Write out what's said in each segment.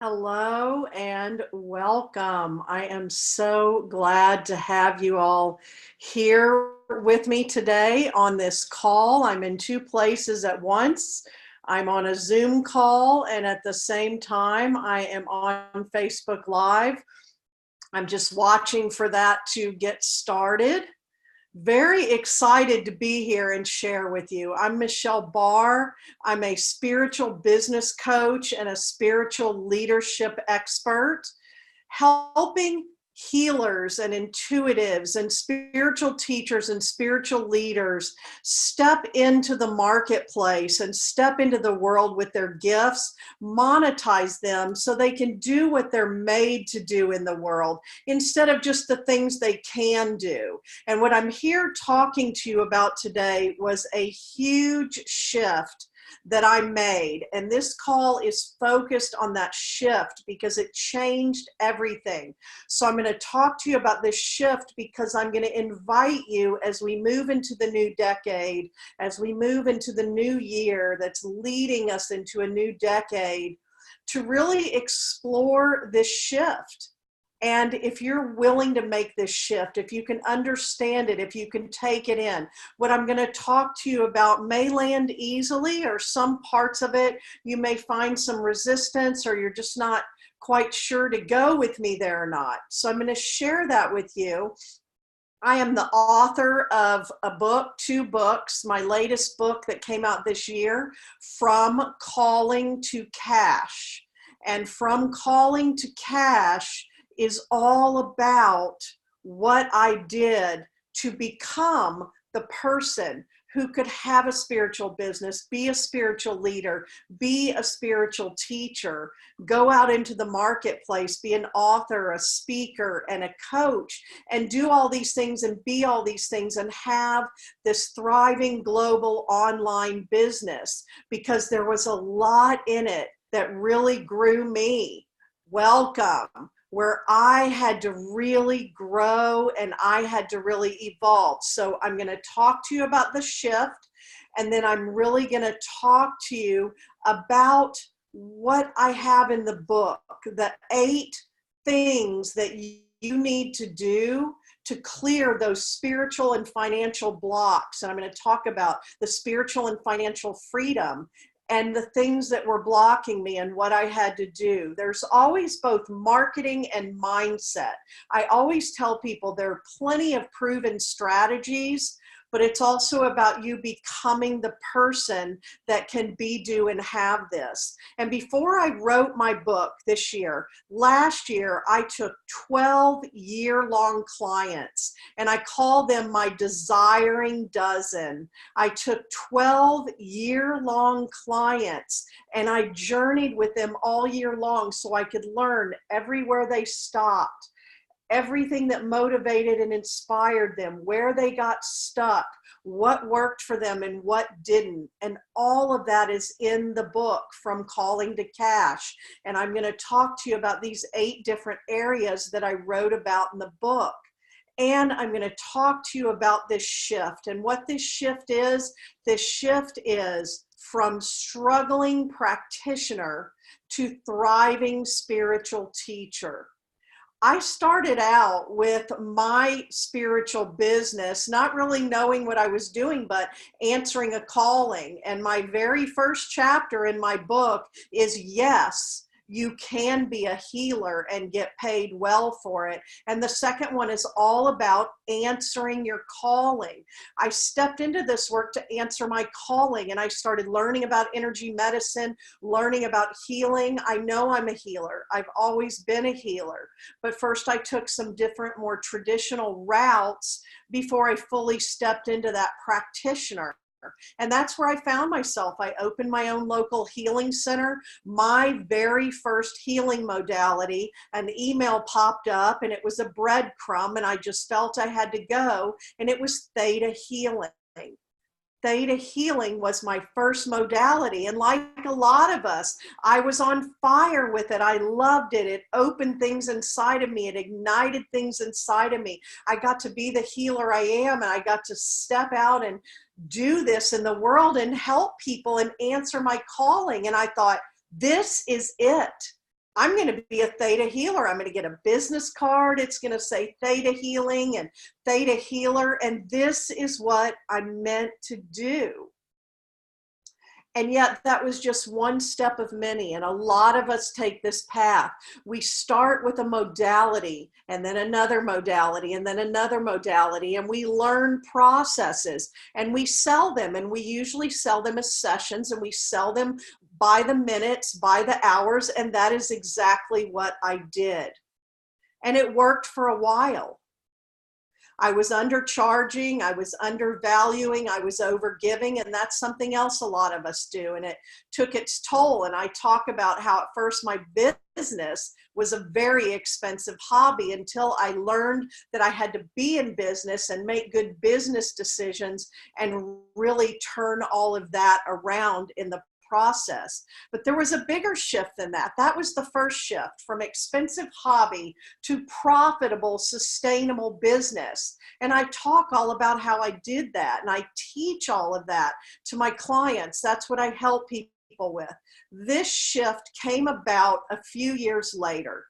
Hello and welcome. I am so glad to have you all here with me today on this call. I'm in two places at once. I'm on a Zoom call, and at the same time, I am on Facebook Live. I'm just watching for that to get started. Very excited to be here and share with you. I'm Michelle Barr. I'm a spiritual business coach and a spiritual leadership expert, helping healers and intuitives and spiritual teachers and spiritual leaders step into the marketplace and step into the world with their gifts, monetize them so they can do what they're made to do in the world instead of just the things they can do. And what I'm here talking to you about today was a huge shift that I made. And this call is focused on that shift because it changed everything. So I'm going to talk to you about this shift because I'm going to invite you as we move into the new decade, as we move into the new year that's leading us into a new decade, to really explore this shift. And if you're willing to make this shift, if you can understand it, if you can take it in, what I'm going to talk to you about may land easily, or some parts of it you may find some resistance, or you're just not quite sure to go with me there or not. So I'm going to share that with you. I am the author of a book, two books. My latest book that came out this year, From Calling to Cash. And From Calling to Cash is all about what I did to become the person who could have a spiritual business, be a spiritual leader, be a spiritual teacher, go out into the marketplace, be an author, a speaker, and a coach, and do all these things and be all these things and have this thriving global online business, because there was a lot in it that really grew me. Welcome. Where I had to really grow and I had to really evolve. So I'm going to talk to you about the shift, and then I'm really going to talk to you about what I have in the book, the 8 things that you need to do to clear those spiritual and financial blocks. And I'm going to talk about the spiritual and financial freedom and the things that were blocking me and what I had to do. There's always both marketing and mindset. I always tell people there are plenty of proven strategies, but it's also about you becoming the person that can be, do, and have this. And before I wrote my book this year, last year, I took 12 year-long clients, and I call them my desiring dozen. I took 12 year-long clients, and I journeyed with them all year long so I could learn everywhere they stopped, everything that motivated and inspired them, where they got stuck, what worked for them and what didn't. And all of that is in the book, From Calling to Cash. And I'm going to talk to you about these 8 different areas that I wrote about in the book. And I'm going to talk to you about this shift. And what this shift is from struggling practitioner to thriving spiritual teacher. I started out with my spiritual business, not really knowing what I was doing, but answering a calling. And my very first chapter in my book is, yes, you can be a healer and get paid well for it. And the second one is all about answering your calling. I stepped into this work to answer my calling, and I started learning about energy medicine, learning about healing. I know I'm a healer. I've always been a healer. But first I took some different, more traditional routes before I fully stepped into that practitioner. And that's where I found myself. I opened my own local healing center. My very first healing modality, an email popped up, and it was a breadcrumb, and I just felt I had to go, and it was theta healing. Theta healing was my first modality. And like a lot of us, I was on fire with it. I loved it. It opened things inside of me. It ignited things inside of me. I got to be the healer I am, and I got to step out and do this in the world and help people and answer my calling. And I thought, this is it. I'm going to be a theta healer. I'm going to get a business card. It's going to say theta healing and theta healer. And this is what I'm meant to do. And yet that was just one step of many. And a lot of us take this path. We start with a modality and then another modality and then another modality. And we learn processes and we sell them. And we usually sell them as sessions, and we sell them by the minutes, by the hours. And that is exactly what I did. And it worked for a while. I was undercharging, I was undervaluing, I was overgiving, and that's something else a lot of us do. And it took its toll. And I talk about how at first my business was a very expensive hobby until I learned that I had to be in business and make good business decisions and really turn all of that around in the process. But there was a bigger shift than that. That was the first shift, from expensive hobby to profitable, sustainable business. And I talk all about how I did that. And I teach all of that to my clients. That's what I help people with. This shift came about a few years later.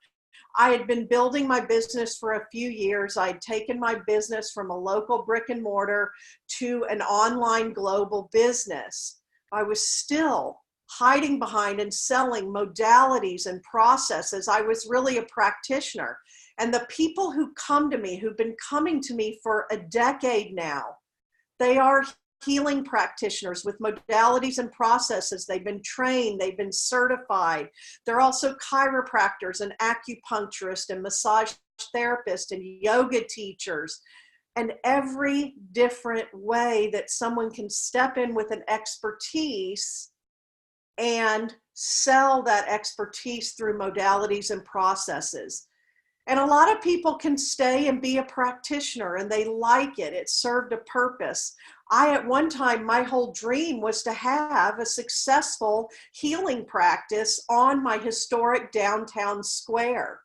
I had been building my business for a few years. I'd taken my business from a local brick and mortar to an online global business. I was still hiding behind and selling modalities and processes. I was really a practitioner. And the people who come to me, who've been coming to me for a decade now, they are healing practitioners with modalities and processes. They've been trained, they've been certified. They're also chiropractors and acupuncturists and massage therapists and yoga teachers. And every different way that someone can step in with an expertise and sell that expertise through modalities and processes. And a lot of people can stay and be a practitioner and they like it. It served a purpose. At one time, my whole dream was to have a successful healing practice on my historic downtown square.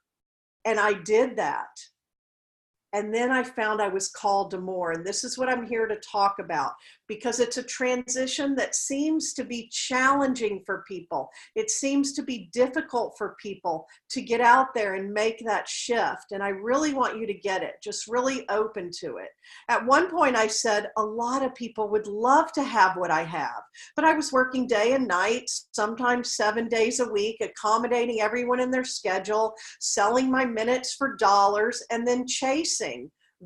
And I did that. And then I found I was called to more. And this is what I'm here to talk about, because it's a transition that seems to be challenging for people. It seems to be difficult for people to get out there and make that shift. And I really want you to get it, just really open to it. At one point I said, a lot of people would love to have what I have, but I was working day and night, sometimes 7 days a week, accommodating everyone in their schedule, selling my minutes for dollars, and then chasing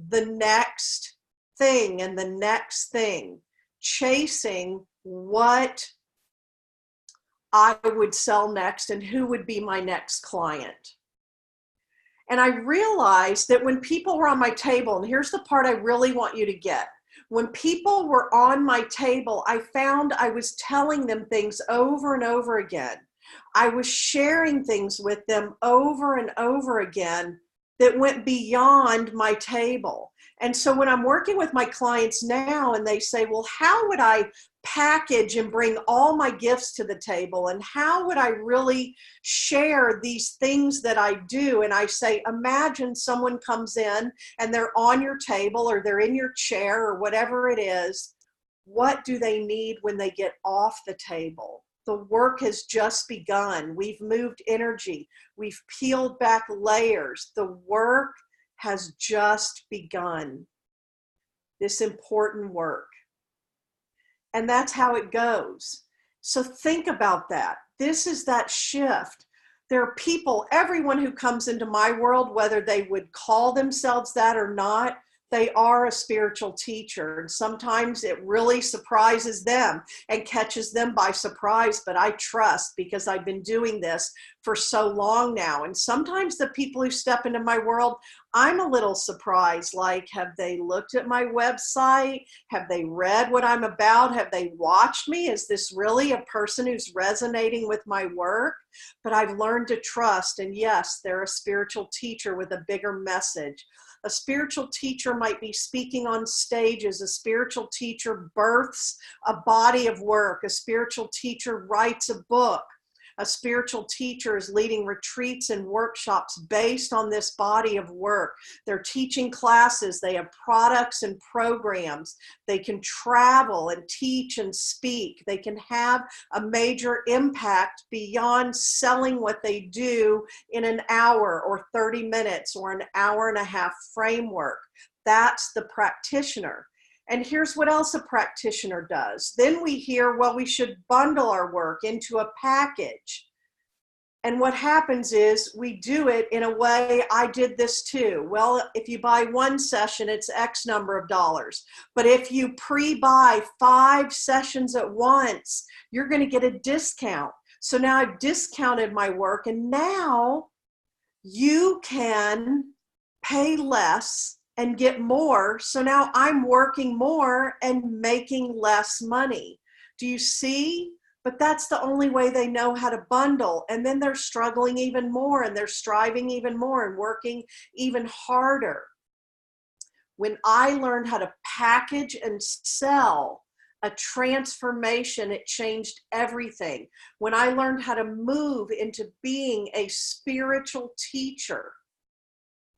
the next thing and the next thing, chasing what I would sell next and who would be my next client. And I realized that when people were on my table, and here's the part I really want you to get. When people were on my table, I found I was telling them things over and over again. I was sharing things with them over and over again that went beyond my table. And so when I'm working with my clients now and they say, well, how would I package and bring all my gifts to the table? And how would I really share these things that I do? And I say, imagine someone comes in and they're on your table or they're in your chair or whatever it is. What do they need when they get off the table? The work has just begun. We've moved energy. We've peeled back layers. The work has just begun. This important work. And that's how it goes. So think about that. This is that shift. There are people, everyone who comes into my world, whether they would call themselves that or not, they are a spiritual teacher. And sometimes it really surprises them and catches them by surprise. But I trust, because I've been doing this for so long now. And sometimes the people who step into my world, I'm a little surprised. Like, have they looked at my website? Have they read what I'm about? Have they watched me? Is this really a person who's resonating with my work? But I've learned to trust. And yes, they're a spiritual teacher with a bigger message. A spiritual teacher might be speaking on stages. A spiritual teacher births a body of work. A spiritual teacher writes a book. A spiritual teacher is leading retreats and workshops based on this body of work. They're teaching classes, they have products and programs, they can travel and teach and speak, they can have a major impact beyond selling what they do in an hour or 30 minutes or an hour and a half framework. That's the practitioner. And here's what else a practitioner does. Then we hear, well, we should bundle our work into a package. And what happens is we do it in a way, I did this too. Well, if you buy one session, it's X number of dollars. But if you pre-buy 5 sessions at once, you're going to get a discount. So now I've discounted my work, and now you can pay less and get more. So now I'm working more and making less money. Do you see? But that's the only way they know how to bundle. And then they're struggling even more, and they're striving even more and working even harder. When I learned how to package and sell a transformation, it changed everything. When I learned how to move into being a spiritual teacher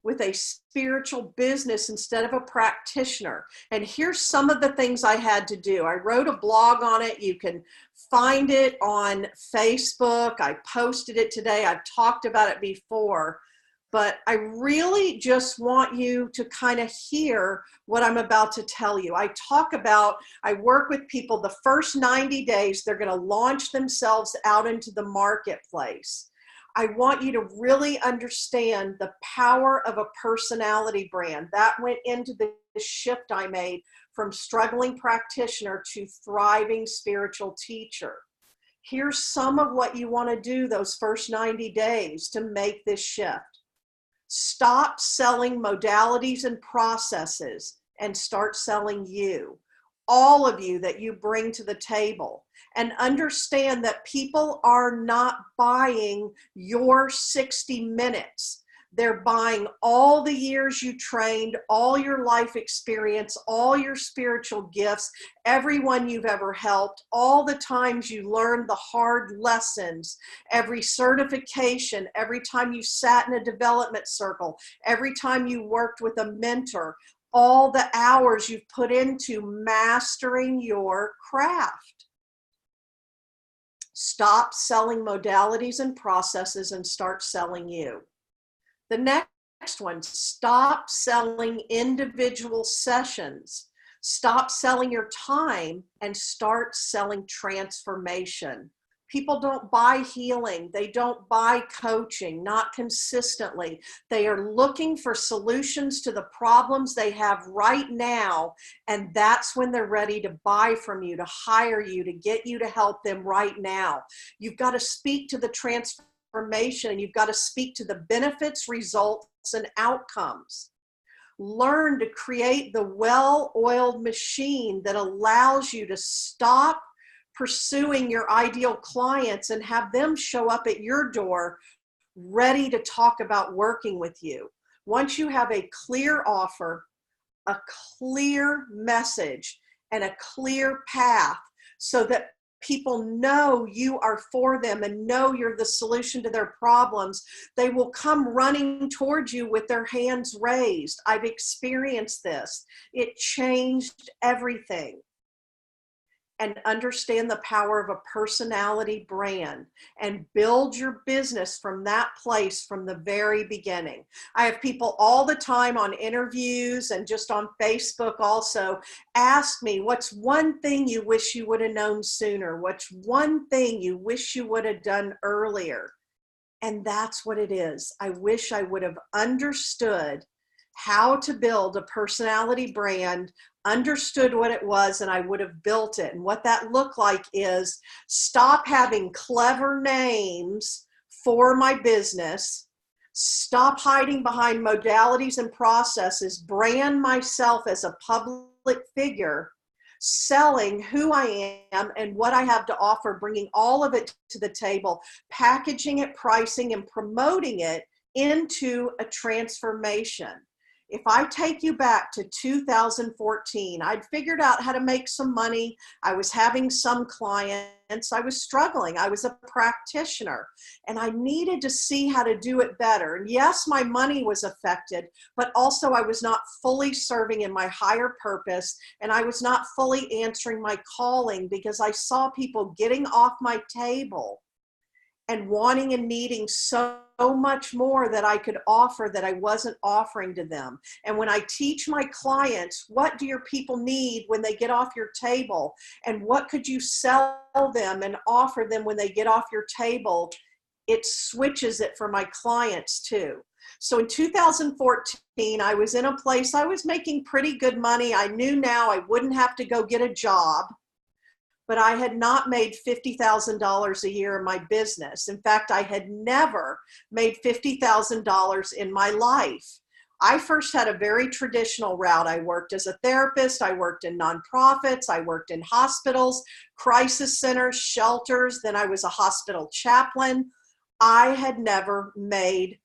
with a spiritual business instead of a practitioner. And here's some of the things I had to do. I wrote a blog on it. You can find it on Facebook. I posted it today. I've talked about it before. But I really just want you to kind of hear what I'm about to tell you. I work with people the first 90 days, they're going to launch themselves out into the marketplace. I want you to really understand the power of a personality brand. That went into the shift I made from struggling practitioner to thriving spiritual teacher. Here's some of what you want to do those first 90 days to make this shift. Stop selling modalities and processes and start selling you. All of you that you bring to the table. And understand that people are not buying your 60 minutes. They're buying all the years you trained, all your life experience, all your spiritual gifts, everyone you've ever helped, all the times you learned the hard lessons, every certification, every time you sat in a development circle, every time you worked with a mentor, all the hours you've put into mastering your craft. Stop selling modalities and processes and start selling you. The next one, stop selling individual sessions. Stop selling your time and start selling transformation. People don't buy healing. They don't buy coaching, not consistently. They are looking for solutions to the problems they have right now, and that's when they're ready to buy from you, to hire you, to get you to help them right now. You've got to speak to the transformation, and you've got to speak to the benefits, results, and outcomes. Learn to create the well-oiled machine that allows you to stop pursuing your ideal clients and have them show up at your door ready to talk about working with you. Once you have a clear offer, a clear message, and a clear path so that people know you are for them and know you're the solution to their problems, they will come running towards you with their hands raised. I've experienced this. It changed everything. And understand the power of a personality brand and build your business from that place from the very beginning. I have people all the time on interviews and just on Facebook also ask me, what's one thing you wish you would have known sooner? What's one thing you wish you would have done earlier? And that's what it is. I wish I would have understood how to build a personality brand, understood what it was, and I would have built it. And what that looked like is stop having clever names for my business, stop hiding behind modalities and processes, brand myself as a public figure, selling who I am and what I have to offer, bringing all of it to the table, packaging it, pricing, and promoting it into a transformation. If I take you back to 2014, I'd figured out how to make some money. I was having some clients. I was struggling. I was a practitioner and I needed to see how to do it better. And yes, my money was affected, but also I was not fully serving in my higher purpose and I was not fully answering my calling because I saw people getting off my table and wanting and needing so much more that I could offer that I wasn't offering to them. And when I teach my clients, what do your people need when they get off your table? And what could you sell them and offer them when they get off your table? It switches it for my clients too. So in 2014, I was in a place, I was making pretty good money. I knew now I wouldn't have to go get a job, but I had not made $50,000 a year in my business. In fact, I had never made $50,000 in my life. I first had a very traditional route. I worked as a therapist, I worked in nonprofits, I worked in hospitals, crisis centers, shelters, then I was a hospital chaplain. I had never made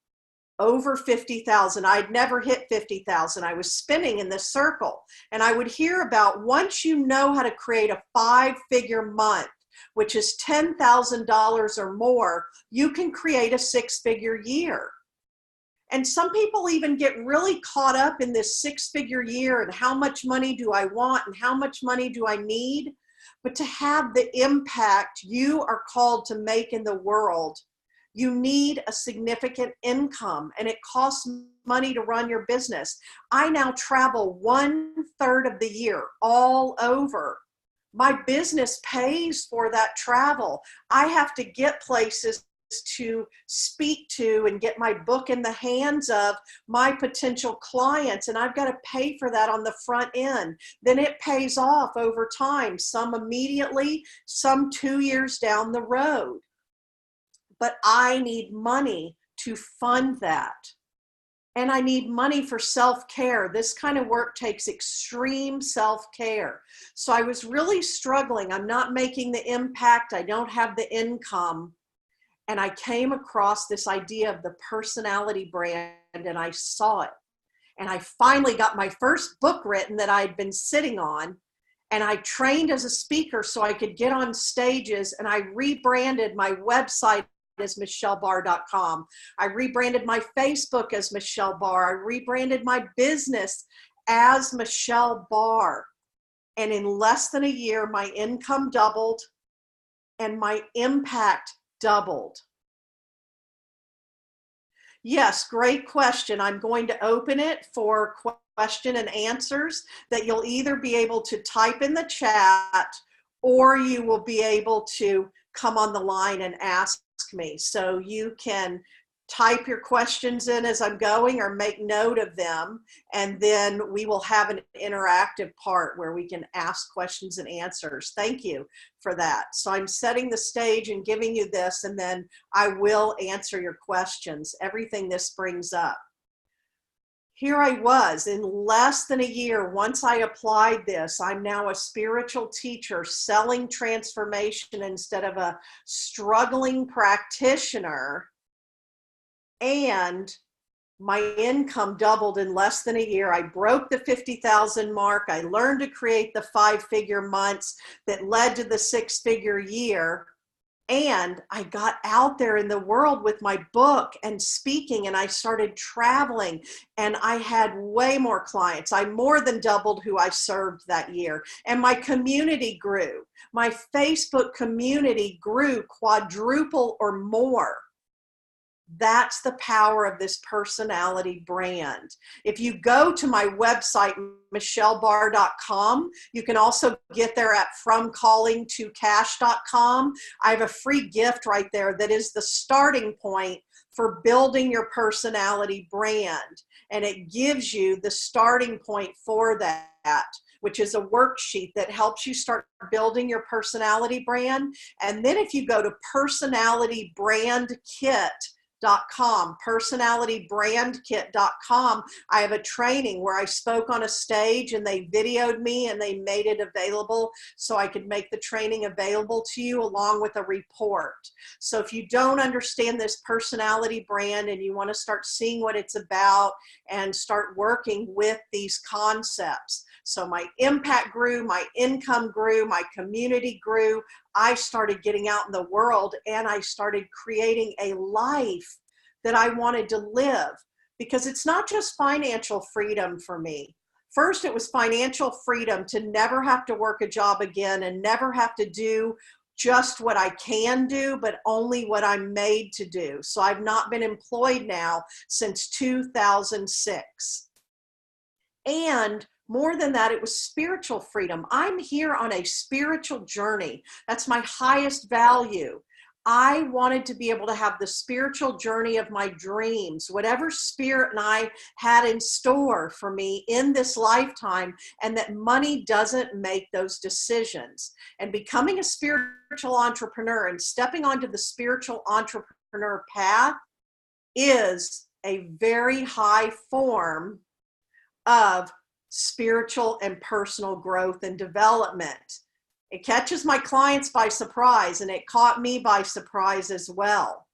over 50,000. I'd never hit 50,000. I was spinning in this circle. And I would hear about once you know how to create a 5-figure month, which is $10,000 or more, you can create a 6-figure year. And some people even get really caught up in this 6-figure year and how much money do I want and how much money do I need? But to have the impact you are called to make in the world, you need a significant income and it costs money to run your business. I now travel 1/3 of the year all over. My business pays for that travel. I have to get places to speak to and get my book in the hands of my potential clients, and I've got to pay for that on the front end. Then it pays off over time, some immediately, some 2 years down the road. But I need money to fund that. And I need money for self-care. This kind of work takes extreme self-care. So I was really struggling. I'm not making the impact. I don't have the income. And I came across this idea of the personality brand and I saw it. And I finally got my first book written that I'd been sitting on. And I trained as a speaker so I could get on stages, and I rebranded my website as michellebarr.com. I rebranded my Facebook as Michelle Barr. I rebranded my business as Michelle Barr. And in less than a year, my income doubled and my impact doubled. Yes, great question. I'm going to open it for question and answers that you'll either be able to type in the chat or you will be able to come on the line and ask me. So you can type your questions in as I'm going or make note of them, and then we will have an interactive part where we can ask questions and answers. Thank you for that. So I'm setting the stage and giving you this, and then I will answer your questions, everything this brings up. Here I was in less than a year. Once I applied this, I'm now a spiritual teacher selling transformation instead of a struggling practitioner. And my income doubled in less than a year. I broke the 50,000 mark. I learned to create the 5-figure months that led to the 6-figure year. And I got out there in the world with my book and speaking, and I started traveling, and I had way more clients. I more than doubled who I served that year. And my community grew. My Facebook community grew quadruple or more. That's the power of this personality brand. If you go to my website, michellebarr.com, you can also get there at fromcallingtocash.com. I have a free gift right there that is the starting point for building your personality brand. And it gives you the starting point for that, which is a worksheet that helps you start building your personality brand. And then if you go to personalitybrandkit.com, personalitybrandkit.com. I have a training where I spoke on a stage and they videoed me and they made it available so I could make the training available to you along with a report. So if you don't understand this personality brand and you want to start seeing what it's about and start working with these concepts. So my impact grew, my income grew, my community grew. I started getting out in the world and I started creating a life that I wanted to live, because it's not just financial freedom for me. First, it was financial freedom to never have to work a job again and never have to do just what I can do, but only what I'm made to do. So I've not been employed now since 2006. And more than that, it was spiritual freedom. I'm here on a spiritual journey. That's my highest value. I wanted to be able to have the spiritual journey of my dreams, whatever spirit and I had in store for me in this lifetime, and that money doesn't make those decisions. And becoming a spiritual entrepreneur and stepping onto the spiritual entrepreneur path is a very high form of spiritual and personal growth and development. It catches my clients by surprise, and it caught me by surprise as well.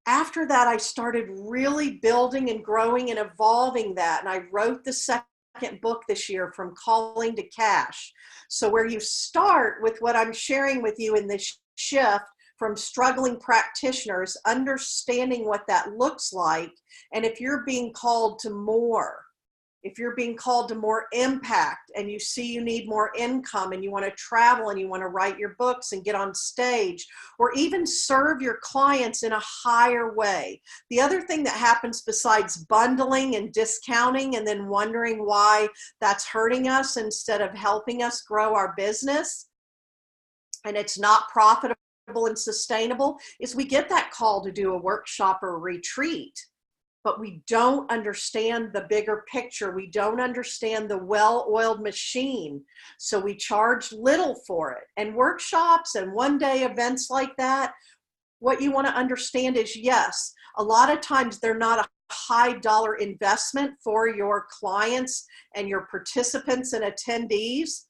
After that, I started really building and growing and evolving that, and I wrote the second book this year, From Calling to Cash. So where you start with what I'm sharing with you in this shift from struggling practitioners, understanding what that looks like, and if you're being called to more, if you're being called to more impact and you see you need more income and you want to travel and you want to write your books and get on stage or even serve your clients in a higher way. The other thing that happens besides bundling and discounting and then wondering why that's hurting us instead of helping us grow our business, and it's not profitable and sustainable, is we get that call to do a workshop or a retreat, but we don't understand the bigger picture. We don't understand the well-oiled machine. So we charge little for it. And workshops and one-day events like that, what you want to understand is, yes, a lot of times they're not a high dollar investment for your clients and your participants and attendees,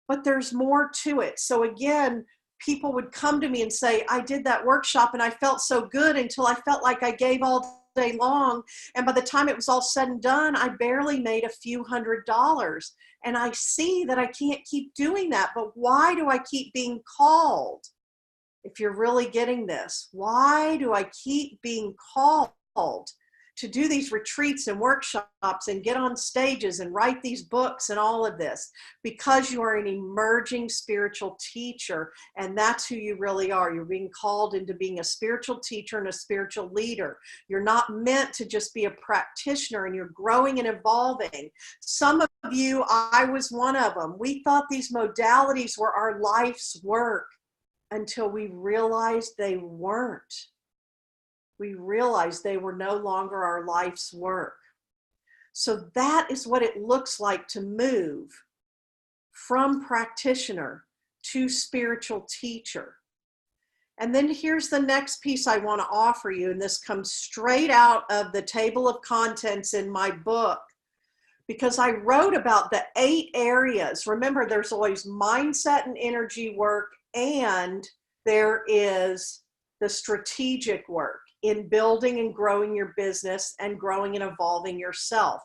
but there's more to it. So again, people would come to me and say, I did that workshop and I felt so good until I felt like I gave all day long, and by the time it was all said and done, I barely made a few $100s. And I see that I can't keep doing that, but why do I keep being called? If you're really getting this, why do I keep being called to do these retreats and workshops and get on stages and write these books and all of this? Because you are an emerging spiritual teacher, and that's who you really are. You're being called into being a spiritual teacher and a spiritual leader. You're not meant to just be a practitioner, and you're growing and evolving. Some of you, I was one of them, we thought these modalities were our life's work until we realized they weren't. We realized they were no longer our life's work. So that is what it looks like to move from practitioner to spiritual teacher. And then here's the next piece I want to offer you, and this comes straight out of the table of contents in my book, because I wrote about the 8 areas. Remember, there's always mindset and energy work, and there is the strategic work in building and growing your business and growing and evolving yourself.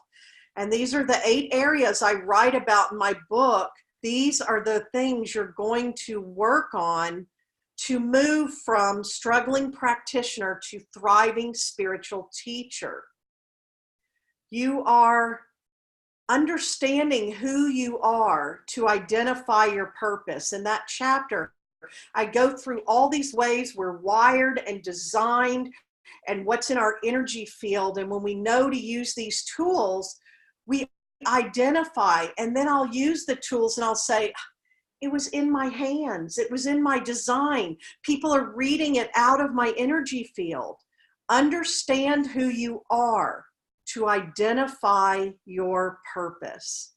And these are the 8 areas I write about in my book. These are the things you're going to work on to move from struggling practitioner to thriving spiritual teacher. You are understanding who you are to identify your purpose. In that chapter, I go through all these ways we're wired and designed and what's in our energy field. And when we know to use these tools, we identify, and then I'll use the tools and I'll say, it was in my hands. It was in my design. People are reading it out of my energy field. Understand who you are to identify your purpose.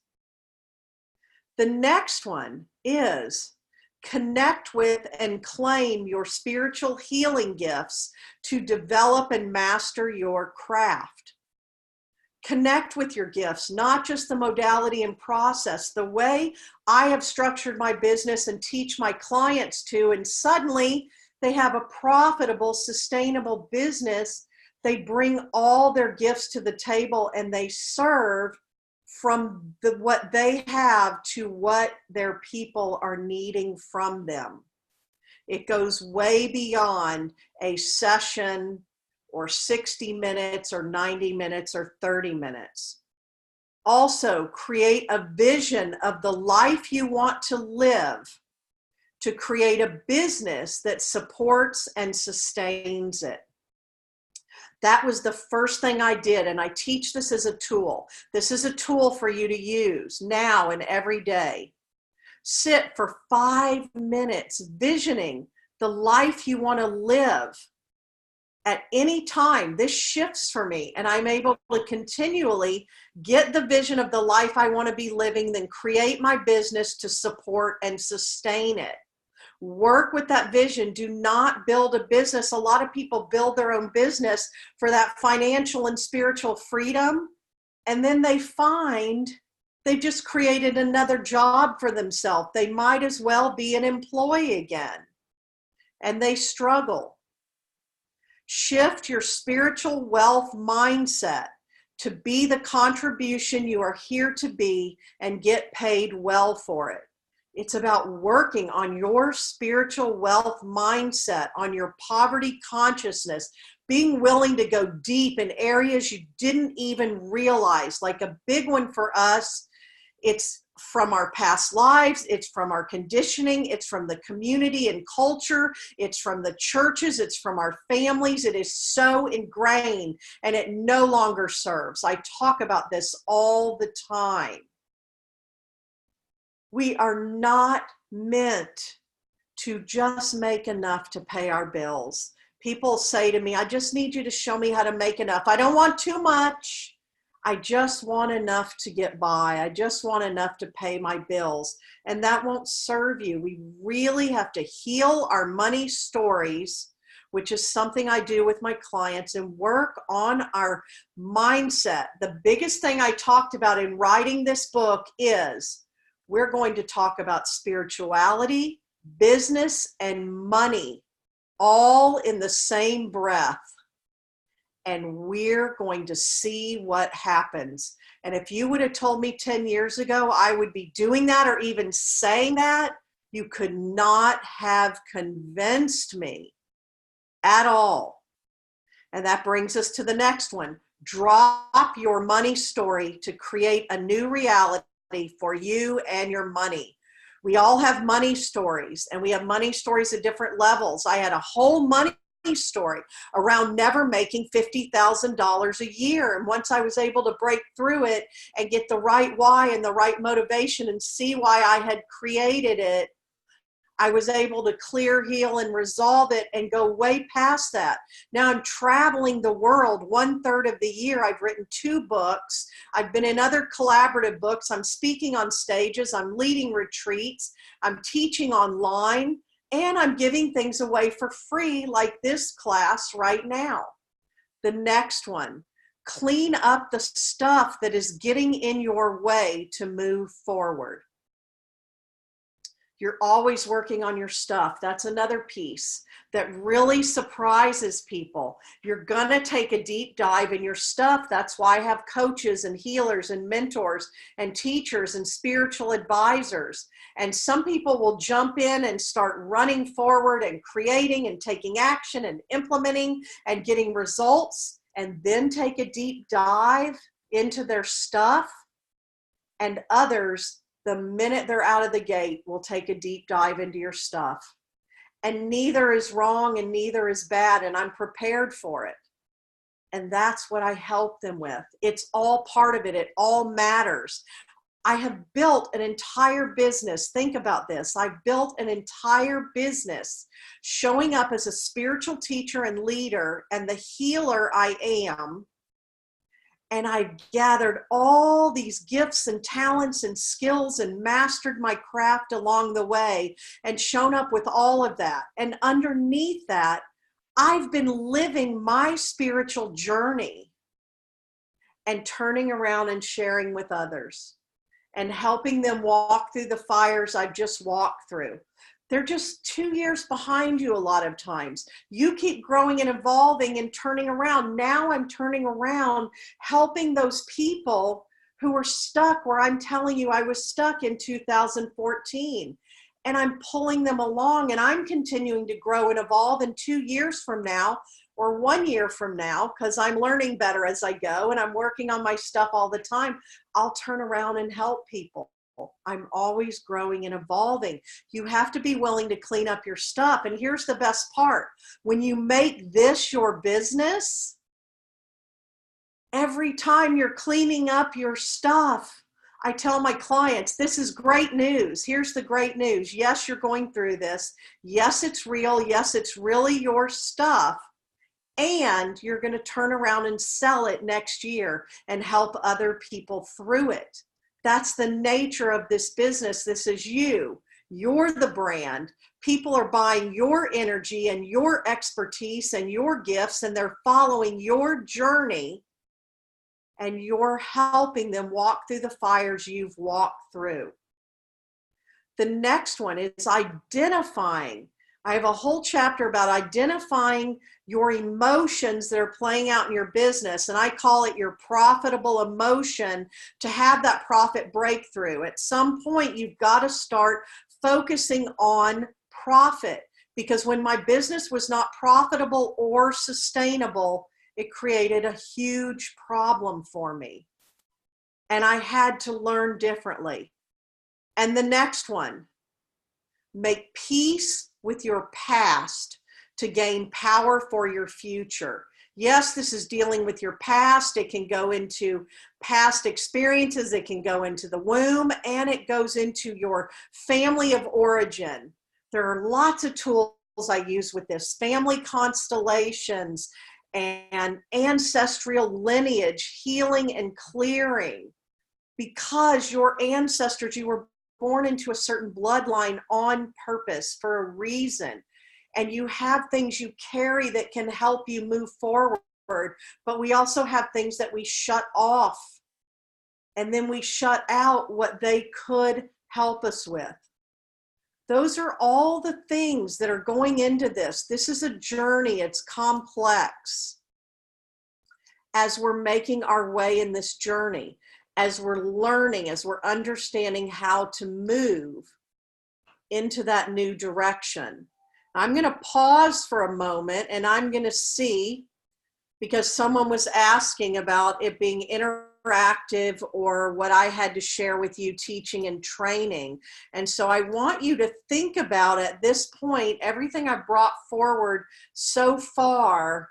The next one is Connect with and claim your spiritual healing gifts to develop and master your craft. Connect with your gifts, not just the modality and process, the way I have structured my business and teach my clients to, and suddenly they have a profitable, sustainable business. They bring all their gifts to the table and they serve from what they have to what their people are needing from them. It goes way beyond a session or 60 minutes or 90 minutes or 30 minutes. Also, create a vision of the life you want to live to create a business that supports and sustains it. That was the first thing I did, and I teach this as a tool. This is a tool for you to use now and every day. Sit for 5 minutes visioning the life you want to live. At any time, this shifts for me, and I'm able to continually get the vision of the life I want to be living, then create my business to support and sustain it. Work with that vision. Do not build a business. A lot of people build their own business for that financial and spiritual freedom, and then they find they've just created another job for themselves. They might as well be an employee again, and they struggle. Shift your spiritual wealth mindset to be the contribution you are here to be and get paid well for it. It's about working on your spiritual wealth mindset, on your poverty consciousness, being willing to go deep in areas you didn't even realize. Like a big one for us, it's from our past lives, it's from our conditioning, it's from the community and culture, it's from the churches, it's from our families. It is so ingrained and it no longer serves. I talk about this all the time. We are not meant to just make enough to pay our bills. People say to me, I just need you to show me how to make enough. I don't want too much. I just want enough to get by. I just want enough to pay my bills. And that won't serve you. We really have to heal our money stories, which is something I do with my clients, and work on our mindset. The biggest thing I talked about in writing this book is we're going to talk about spirituality, business, and money all in the same breath. And we're going to see what happens. And if you would have told me 10 years ago I would be doing that or even saying that, you could not have convinced me at all. And that brings us to the next one. Drop your money story to create a new reality for you and your money. We all have money stories, and we have money stories at different levels. I had a whole money story around never making $50,000 a year. And once I was able to break through it and get the right why and the right motivation and see why I had created it, I was able to clear, heal, and resolve it and go way past that. Now I'm traveling the world 1/3 of the year. I've written 2 books. I've been in other collaborative books. I'm speaking on stages. I'm leading retreats. I'm teaching online. And I'm giving things away for free, like this class right now. The next one, clean up the stuff that is getting in your way to move forward. You're always working on your stuff. That's another piece that really surprises people. You're going to take a deep dive in your stuff. That's why I have coaches and healers and mentors and teachers and spiritual advisors. And some people will jump in and start running forward and creating and taking action and implementing and getting results, and then take a deep dive into their stuff. And others, the minute they're out of the gate, will take a deep dive into your stuff. And neither is wrong and neither is bad, and I'm prepared for it. And that's what I help them with. It's all part of it. It all matters. I have built an entire business. Think about this. I've built an entire business showing up as a spiritual teacher and leader and the healer I am, And I gathered all these gifts and talents and skills and mastered my craft along the way and shown up with all of that. And underneath that, I've been living my spiritual journey and turning around and sharing with others and helping them walk through the fires I've just walked through. They're just 2 years behind you a lot of times. You keep growing and evolving and turning around. Now I'm turning around, helping those people who were stuck where I'm telling you I was stuck in 2014. And I'm pulling them along, and I'm continuing to grow and evolve. In 2 years from now, or 1 year from now, because I'm learning better as I go and I'm working on my stuff all the time, I'll turn around and help people. I'm always growing and evolving. You have to be willing to clean up your stuff. And here's the best part. When you make this your business, every time you're cleaning up your stuff, I tell my clients, this is great news. Here's the great news. Yes, you're going through this. Yes, it's real. Yes, it's really your stuff. And you're going to turn around and sell it next year and help other people through it. That's the nature of this business. This is you. You're the brand. People are buying your energy and your expertise and your gifts, and they're following your journey, and you're helping them walk through the fires you've walked through. The next one is identifying. I have a whole chapter about identifying your emotions that are playing out in your business, and I call it your profitable emotion to have that profit breakthrough. At some point, you've got to start focusing on profit, because when my business was not profitable or sustainable, it created a huge problem for me, and I had to learn differently. And the next one, make peace with your past to gain power for your future. Yes, this is dealing with your past. It can go into past experiences. It can go into the womb, and it goes into your family of origin. There are lots of tools I use with this, family constellations and ancestral lineage, healing and clearing, because your ancestors, you were born into a certain bloodline on purpose for a reason. And you have things you carry that can help you move forward. But we also have things that we shut off. And then we shut out what they could help us with. Those are all the things that are going into this. This is a journey. It's complex. As we're making our way in this journey, as we're learning, as we're understanding how to move into that new direction. I'm going to pause for a moment, and I'm going to see, because someone was asking about it being interactive or what I had to share with you teaching and training. And so I want you to think about, at this point, everything I've brought forward so far.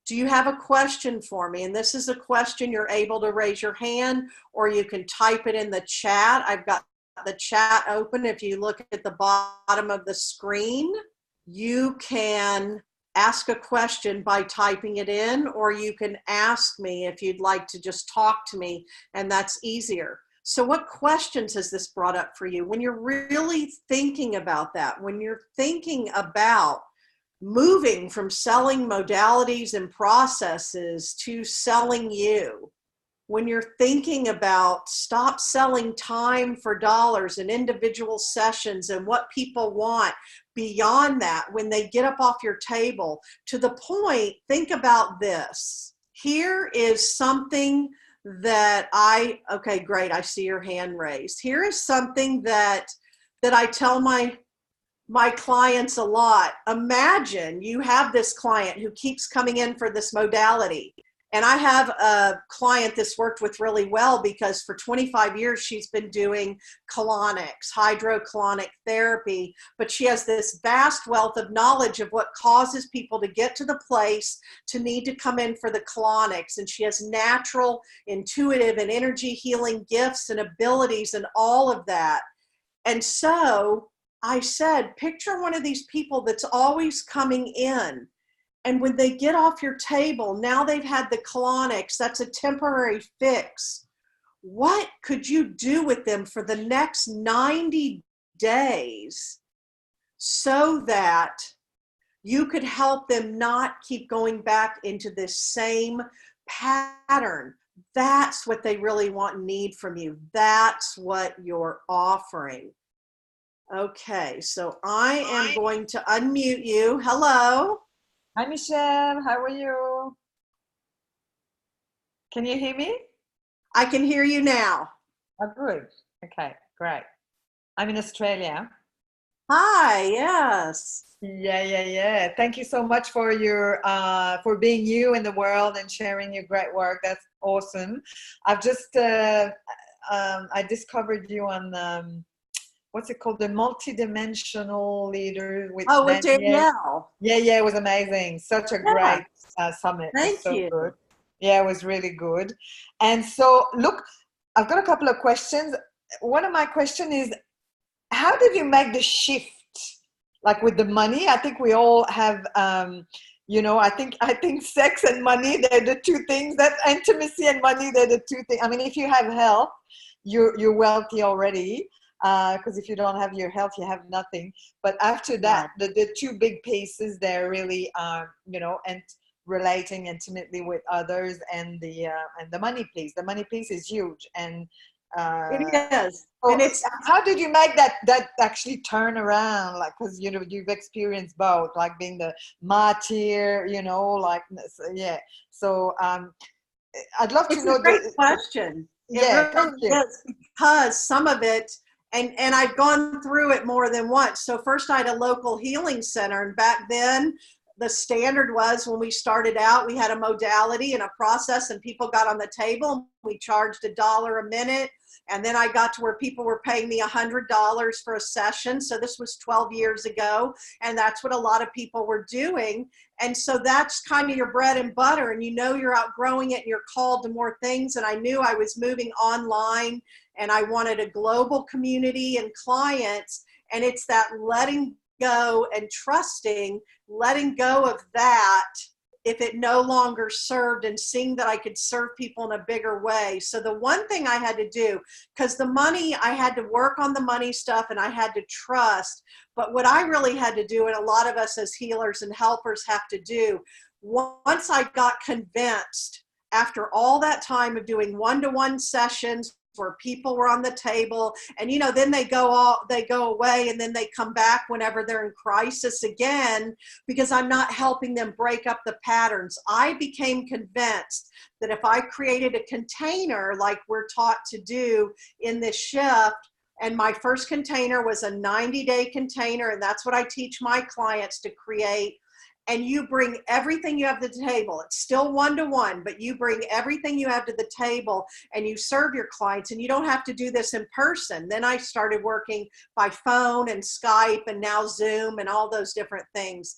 Do you have a question for me? And this is a question. You're able to raise your hand, or you can type it in the chat. I've got the chat open. If you look at the bottom of the screen, you can ask a question by typing it in, or you can ask me if you'd like to just talk to me, and that's easier. So what questions has this brought up for you? When you're really thinking about that, when you're thinking about moving from selling modalities and processes to selling you, when you're thinking about stop selling time for dollars and individual sessions and what people want beyond that, when they get up off your table, to the point, think about this. Here is something that okay, great, I see your hand raised. Here is something that I tell my clients a lot. Imagine you have this client who keeps coming in for this modality. And I have a client that's worked with really well, because for 25 years she's been doing colonics, hydrocolonic therapy, but she has this vast wealth of knowledge of what causes people to get to the place to need to come in for the colonics. And she has natural, intuitive, and energy healing gifts and abilities and all of that. And so I said, picture one of these people that's always coming in, And when they get off your table, now they've had the colonics, that's a temporary fix. What could you do with them for the next 90 days so that you could help them not keep going back into this same pattern? That's what they really want and need from you. That's what you're offering. Okay, so I am going to unmute you. Hello. Hi, Michelle. How are you? Can you hear me? I can hear you now. Oh, good. Okay, great. I'm in Australia. Hi, yes. Yeah. Thank you so much for your for being you in the world and sharing your great work. That's awesome. I've just I discovered you on what's it called? The Multidimensional Leader with Oh, with Danielle. Danielle. Yeah, it was amazing. Such a Yeah, great summit. It was thank so you. good. Yeah, it was really good. And so, look, I've got a couple of questions. One of my questions is, how did you make the shift? Like with the money, I think we all have, I think sex and money, they're the two things. That intimacy and money, they're the two things. I mean, if you have health, you're wealthy already. Because if you don't have your health, you have nothing. But after that, the two big pieces, they're really, and relating intimately with others, and the money piece. The money piece is huge, and It is. so And it's how did you make that actually turn around? Like, because you've experienced both, like being the martyr, like yeah. So I'd love to it's a know great the question. It yeah. really Thank you. is, because some of it, and I've gone through it more than once. So first I had a local healing center, and back then the standard was, when we started out, we had a modality and a process, and people got on the table. We charged $1 a minute. And then I got to where people were paying me $100 for a session. So this was 12 years ago. And that's what a lot of people were doing. And so that's kind of your bread and butter. And you're outgrowing it and you're called to more things. And I knew I was moving online, and I wanted a global community and clients. And it's that letting go and trusting, letting go of that if it no longer served, and seeing that I could serve people in a bigger way. So the one thing I had to do, because the money, I had to work on the money stuff and I had to trust. But what I really had to do, and a lot of us as healers and helpers have to do, once I got convinced, after all that time of doing one-to-one sessions where people were on the table, and then they go away, and then they come back whenever they're in crisis again, because I'm not helping them break up the patterns. I became convinced that if I created a container like we're taught to do in this shift, and my first container was a 90-day container, and that's what I teach my clients to create. And you bring everything you have to the table. It's still one-to-one, but you bring everything you have to the table and you serve your clients, and you don't have to do this in person. Then I started working by phone and Skype and now Zoom and all those different things.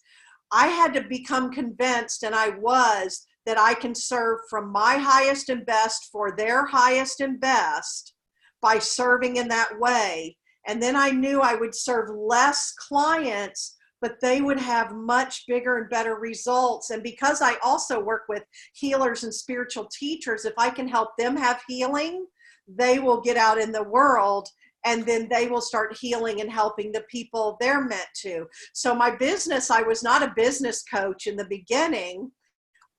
I had to become convinced, and I was, that I can serve from my highest and best for their highest and best by serving in that way. And then I knew I would serve less clients, but they would have much bigger and better results. And because I also work with healers and spiritual teachers, if I can help them have healing, they will get out in the world, and then they will start healing and helping the people they're meant to. So my business, I was not a business coach in the beginning.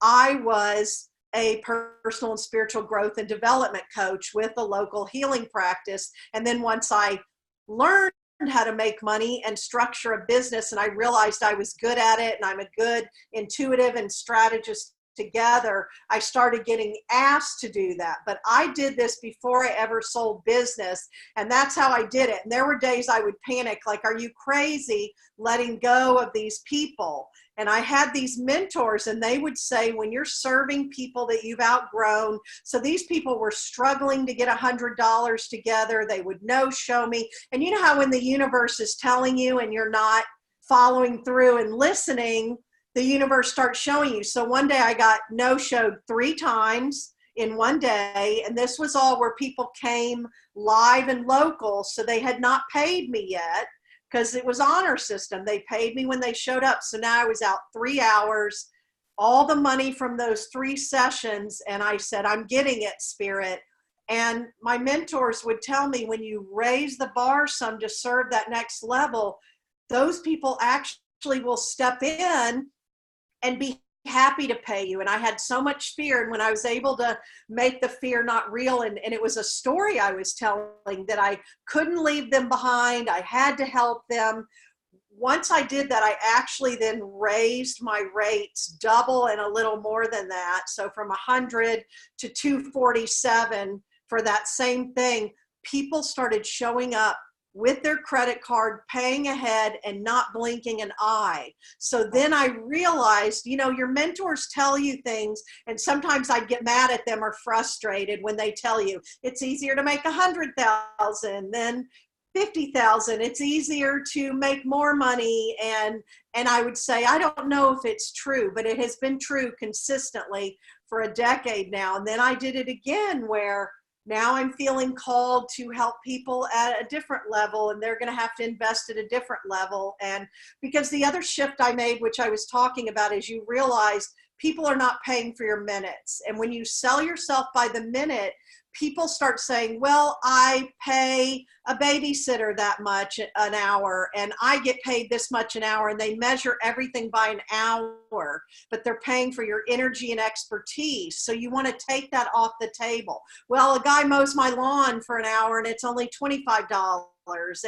I was a personal and spiritual growth and development coach with a local healing practice. And then once I learned how to make money and structure a business, and I realized I was good at it, and I'm a good intuitive and strategist together, I started getting asked to do that. But I did this before I ever sold business, and that's how I did it. And there were days I would panic, like, are you crazy letting go of these people? And I had these mentors, and they would say, when you're serving people that you've outgrown, so these people were struggling to get $100 together, they would show me. And you know how when the universe is telling you and you're not following through and listening, the universe starts showing you. So one day I got no-showed 3 times in one day, and this was all where people came live and local, so they had not paid me yet, because it was honor system. They paid me when they showed up. So now I was out 3 hours all the money from those 3 sessions. And I said, I'm getting it, Spirit. And my mentors would tell me, when you raise the bar some to serve that next level, those people actually will step in and be happy to pay you. And I had so much fear. And when I was able to make the fear not real, and it was a story I was telling, that I couldn't leave them behind, I had to help them. Once I did that, I actually then raised my rates double and a little more than that. So from 100 to 247 for that same thing. People started showing up with their credit card, paying ahead and not blinking an eye. So then I realized, your mentors tell you things, and sometimes I get mad at them or frustrated when they tell you it's easier to make 100,000 than 50,000. It's easier to make more money. And I would say, I don't know if it's true, but it has been true consistently for a decade now. And then I did it again, where now I'm feeling called to help people at a different level, and they're going to have to invest at a different level. And because the other shift I made, which I was talking about, is you realize people are not paying for your minutes. And when you sell yourself by the minute, people start saying, well, I pay a babysitter that much an hour, and I get paid this much an hour, and they measure everything by an hour, but they're paying for your energy and expertise. So you want to take that off the table. Well, a guy mows my lawn for an hour and it's only $25.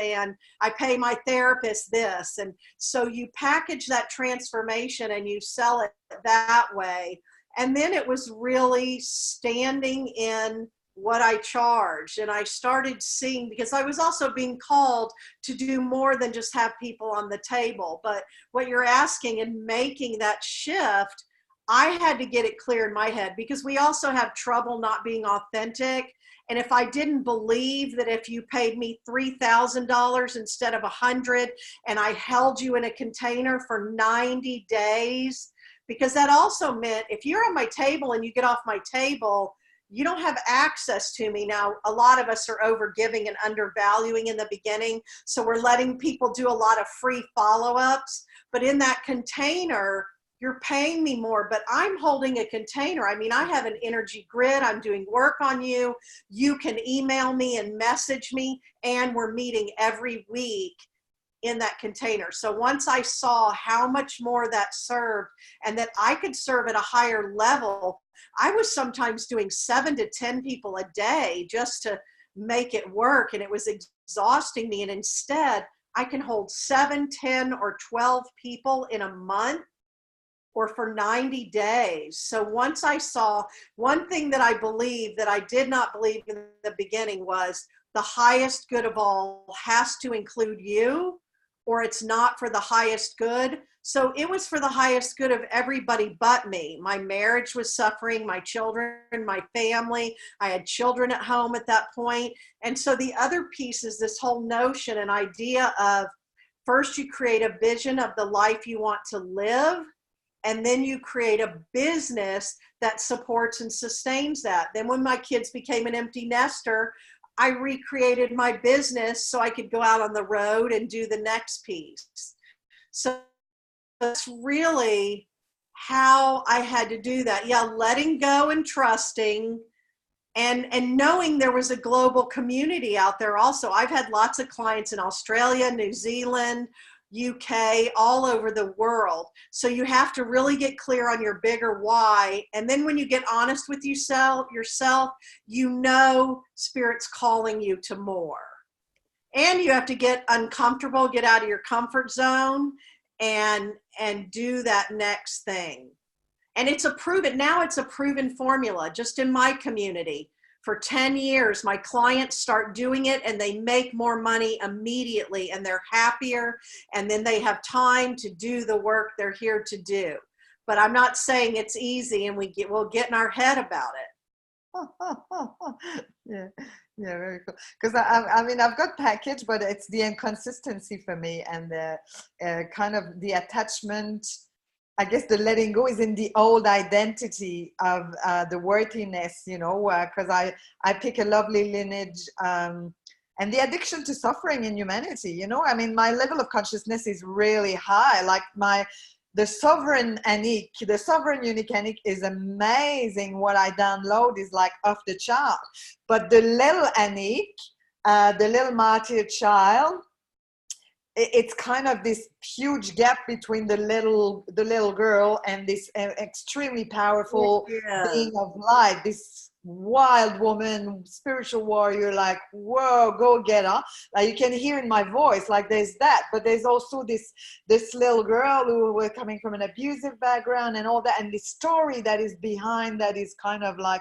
And I pay my therapist this. And so you package that transformation and you sell it that way. And then it was really standing in what I charged. And I started seeing, because I was also being called to do more than just have people on the table. But what you're asking and making that shift, I had to get it clear in my head, because we also have trouble not being authentic. And if I didn't believe that if you paid me $3,000 instead of $100, and I held you in a container for 90 days, because that also meant if you're on my table and you get off my table, you don't have access to me. Now, a lot of us are overgiving and undervaluing in the beginning. So we're letting people do a lot of free follow-ups. But in that container, you're paying me more, but I'm holding a container. I mean, I have an energy grid. I'm doing work on you. You can email me and message me, and we're meeting every week in that container. So once I saw how much more that served, and that I could serve at a higher level, I was sometimes doing 7 to 10 people a day just to make it work. And it was exhausting me. And instead, I can hold 7, 10, or 12 people in a month, or for 90 days. So once I saw, one thing that I believe that I did not believe in the beginning was the highest good of all has to include you, or it's not for the highest good. So it was for the highest good of everybody but me. My marriage was suffering, my children, my family. I had children at home at that point. And so the other piece is this whole notion and idea of, first you create a vision of the life you want to live, and then you create a business that supports and sustains that. Then when my kids became an empty nester, I recreated my business so I could go out on the road and do the next piece. So that's really how I had to do that. Yeah, letting go and trusting, and knowing there was a global community out there also. I've had lots of clients in Australia, New Zealand, UK, all over the world. So you have to really get clear on your bigger why. And then when you get honest with yourself, you know Spirit's calling you to more. And you have to get uncomfortable, get out of your comfort zone, and do that next thing. And it's a proven formula just in my community. For 10 years, my clients start doing it and they make more money immediately, and they're happier, and then they have time to do the work they're here to do. But I'm not saying it's easy, and we'll get in our head about it. Yeah, very cool. Because I mean, I've got package, but it's the inconsistency for me, and the kind of the attachment. I guess the letting go is in the old identity of the worthiness, because I pick a lovely lineage, and the addiction to suffering in humanity, I mean, my level of consciousness is really high. Like the sovereign Anik, the sovereign unique Anik is amazing. What I download is like off the chart. But the little Anik, the little martyr child, it's kind of this huge gap between the little girl and this extremely powerful being of light, this wild woman, spiritual warrior, like, whoa, go get her. Like, you can hear in my voice, like, there's that, but there's also this little girl who were coming from an abusive background and all that, and the story that is behind that is kind of like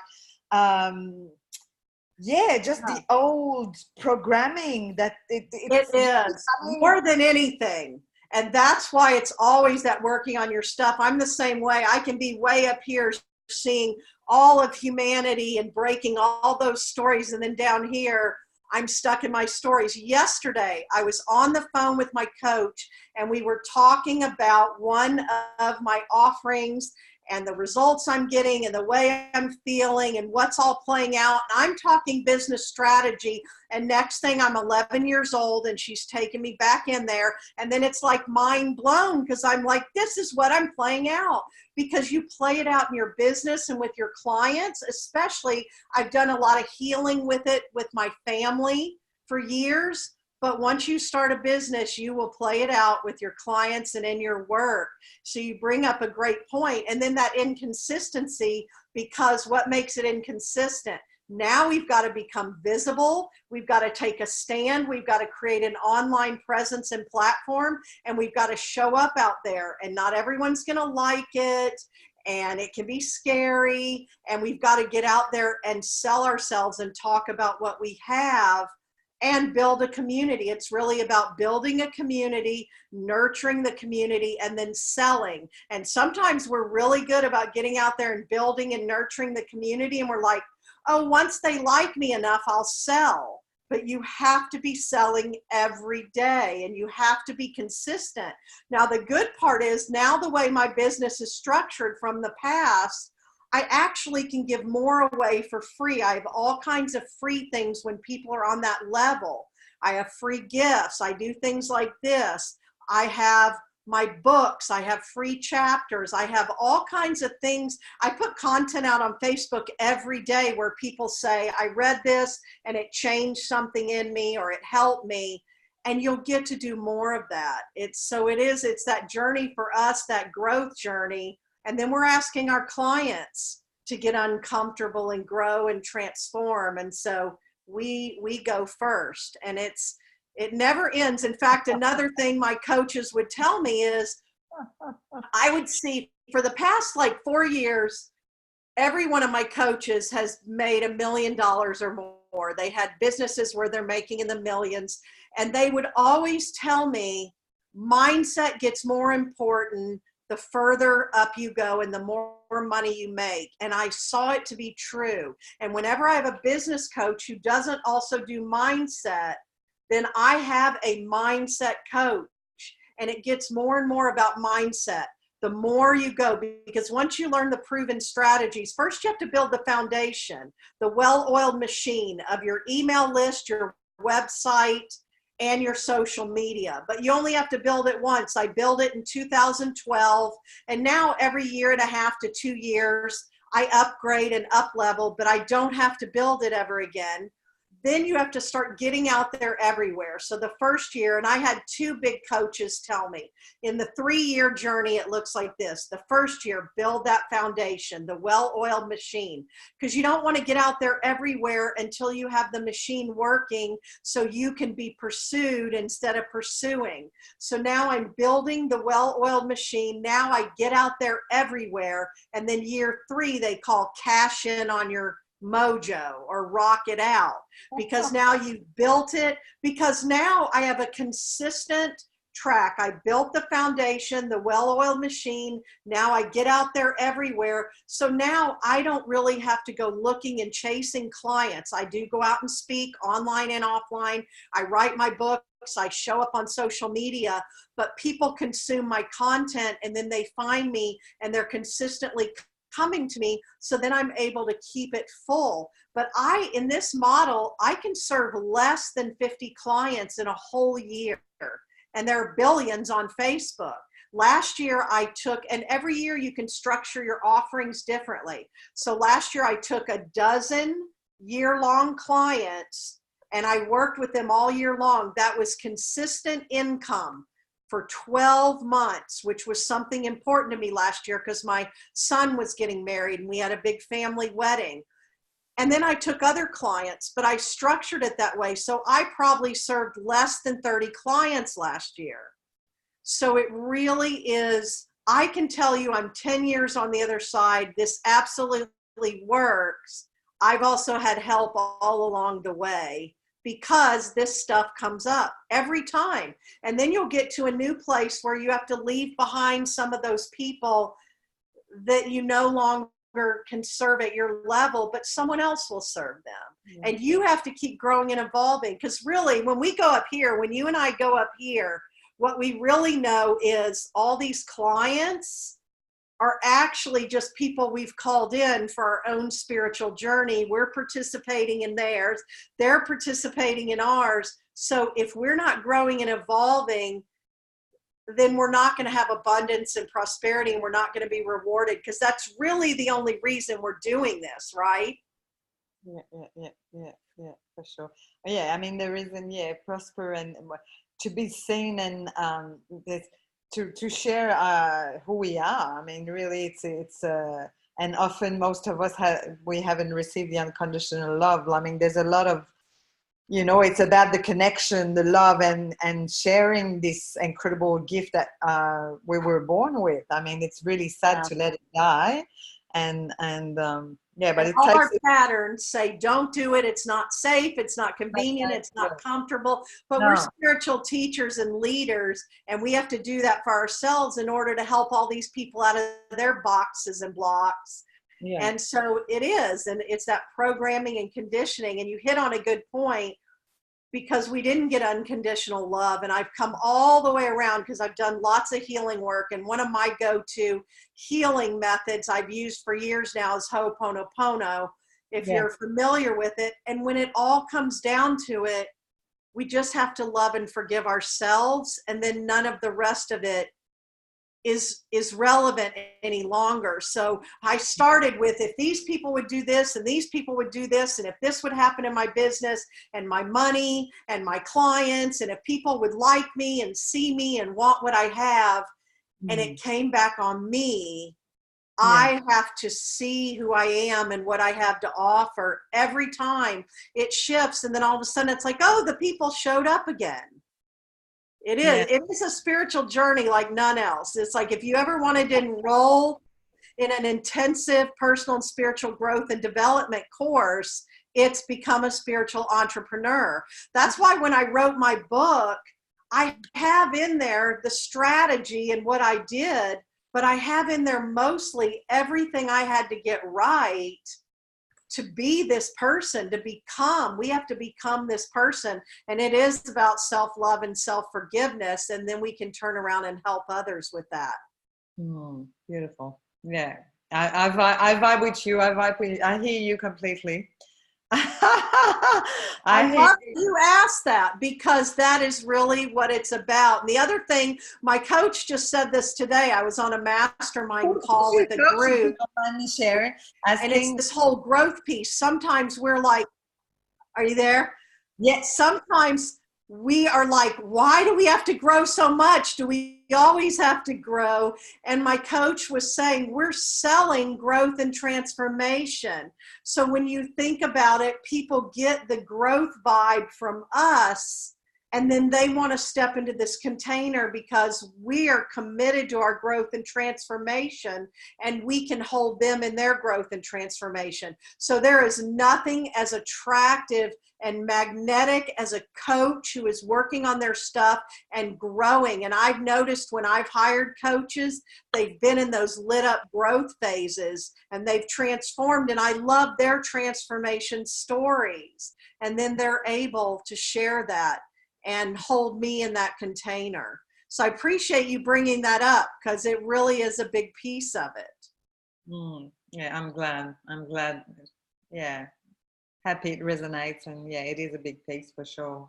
just the old programming that it is more than anything. And that's why it's always that working on your stuff. I'm the same way. I can be way up here seeing all of humanity and breaking all those stories. And then down here, I'm stuck in my stories. Yesterday, I was on the phone with my coach and we were talking about one of my offerings and the results I'm getting and the way I'm feeling and what's all playing out. I'm talking business strategy, and next thing I'm 11 years old and she's taking me back in there, and then it's like mind blown because I'm like, this is what I'm playing out, because you play it out in your business and with your clients. Especially, I've done a lot of healing with it with my family for years. But once you start a business, you will play it out with your clients and in your work. So you bring up a great point. And then that inconsistency, because what makes it inconsistent? Now we've got to become visible. We've got to take a stand. We've got to create an online presence and platform. And we've got to show up out there. And not everyone's going to like it. And it can be scary. And we've got to get out there and sell ourselves and talk about what we have and build a community. It's really about building a community, nurturing the community, and then selling. And sometimes we're really good about getting out there and building and nurturing the community. And we're like, oh, once they like me enough, I'll sell. But you have to be selling every day and you have to be consistent. Now, the good part is now the way my business is structured from the past, I actually can give more away for free. I have all kinds of free things when people are on that level. I have free gifts. I do things like this. I have my books. I have free chapters. I have all kinds of things. I put content out on Facebook every day where people say, I read this and it changed something in me or it helped me. And you'll get to do more of that. It's that journey for us, that growth journey. And then we're asking our clients to get uncomfortable and grow and transform. And so we go first, and it never ends. In fact, another thing my coaches would tell me is I would see for the past like 4 years, every one of my coaches has made $1 million or more. They had businesses where they're making in the millions, and they would always tell me mindset gets more important the further up you go and the more money you make. And I saw it to be true. And whenever I have a business coach who doesn't also do mindset, then I have a mindset coach, and it gets more and more about mindset the more you go, because once you learn the proven strategies, first you have to build the foundation, the well-oiled machine of your email list, your website, and your social media. But you only have to build it once. I built it in 2012, and now every 1.5 to 2 years, I upgrade and up level, but I don't have to build it ever again. Then you have to start getting out there everywhere. So the first year, and I had 2 big coaches tell me, in the 3-year journey, it looks like this. The first year, build that foundation, the well-oiled machine, because you don't want to get out there everywhere until you have the machine working so you can be pursued instead of pursuing. So now I'm building the well-oiled machine. Now I get out there everywhere. And then year 3, they call cash in on your mojo or rock it out, because now you've built it, because now I have a consistent track. I built the foundation, the well-oiled machine. Now I get out there everywhere. So now I don't really have to go looking and chasing clients. I do go out and speak online and offline. I write my books. I show up on social media, but people consume my content and then they find me and they're consistently coming to me, so then I'm able to keep it full. But in this model, I can serve less than 50 clients in a whole year, and there are billions on Facebook. Last year I took, and every year you can structure your offerings differently. So last year I took a dozen year-long clients and I worked with them all year long. That was consistent income for 12 months, which was something important to me last year because my son was getting married and we had a big family wedding. And then I took other clients, but I structured it that way. So I probably served less than 30 clients last year. So it really is, I can tell you I'm 10 years on the other side. This absolutely works. I've also had help all along the way because this stuff comes up every time. And then you'll get to a new place where you have to leave behind some of those people that you no longer can serve at your level, but someone else will serve them. And you have to keep growing and evolving, because really when we go up here, when you and I go up here, what we really know is all these clients are actually just people we've called in for our own spiritual journey. We're participating in theirs, they're participating in ours. So if we're not growing and evolving, then we're not going to have abundance and prosperity, and we're not going to be rewarded, because that's really the only reason we're doing this, right? Yeah, for sure. Yeah, I mean, the reason, prosper and to be seen and this, to share who we are. I mean, really, it's and often most of us we haven't received the unconditional love. I mean, there's a lot of, it's about the connection, the love, and sharing this incredible gift that we were born with. I mean, it's really sad to let it die, and but it all takes our patterns say don't do it, it's not safe, it's not convenient, it's not comfortable. But we're spiritual teachers and leaders, and we have to do that for ourselves in order to help all these people out of their boxes and blocks. And so it is, and it's that programming and conditioning. And you hit on a good point, because we didn't get unconditional love. And I've come all the way around because I've done lots of healing work. And one of my go-to healing methods I've used for years now is Ho'oponopono, if you're familiar with it. And when it all comes down to it, we just have to love and forgive ourselves. And then none of the rest of it is relevant any longer. So I started with, if these people would do this and these people would do this, and if this would happen in my business and my money and my clients, and if people would like me and see me and want what I have, and it came back on me, I have to see who I am and what I have to offer. Every time it shifts, and then all of a sudden it's like, oh, the people showed up again. It is. It is a spiritual journey like none else. It's like if you ever wanted to enroll in an intensive personal and spiritual growth and development course, it's Become a Spiritual Entrepreneur. That's why when I wrote my book, I have in there the strategy and what I did, but I have in there mostly everything I had to get right to be this person, to become. We have to become this person. And it is about self-love and self-forgiveness. And then we can turn around and help others with that. Beautiful. Yeah. I vibe with you. I hear you completely. I love you asked that, because that is really what it's about. And the other thing, my coach just said this today. I was on a mastermind call with a group. And it's this whole growth piece. Sometimes we're like, are you there? Yes. Sometimes we are like, why do we have to grow so much? Do we always have to grow? And my coach was saying, we're selling growth and transformation. So when you think about it, people get the growth vibe from us, and then they want to step into this container because we are committed to our growth and transformation, and we can hold them in their growth and transformation. So there is nothing as attractive and magnetic as a coach who is working on their stuff and growing. And I've noticed when I've hired coaches, they've been in those lit up growth phases and they've transformed, and I love their transformation stories. And then they're able to share that and hold me in that container. So I appreciate you bringing that up, because it really is a big piece of it. Yeah, I'm glad. Yeah. Happy it resonates, and it is a big piece for sure.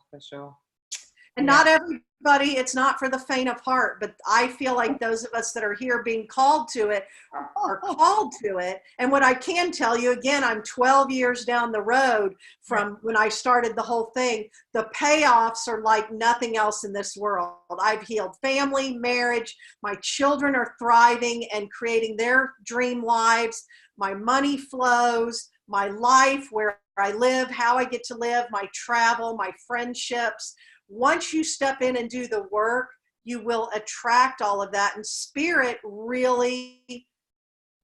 And not everybody, it's not for the faint of heart, but I feel like those of us that are here being called to it are called to it. And what I can tell you, again, I'm 12 years down the road from when I started the whole thing. The payoffs are like nothing else in this world. I've healed family, marriage. My children are thriving and creating their dream lives. My money flows, my life, where I live, how I get to live, my travel, my friendships. Once you step in and do the work, you will attract all of that, and spirit really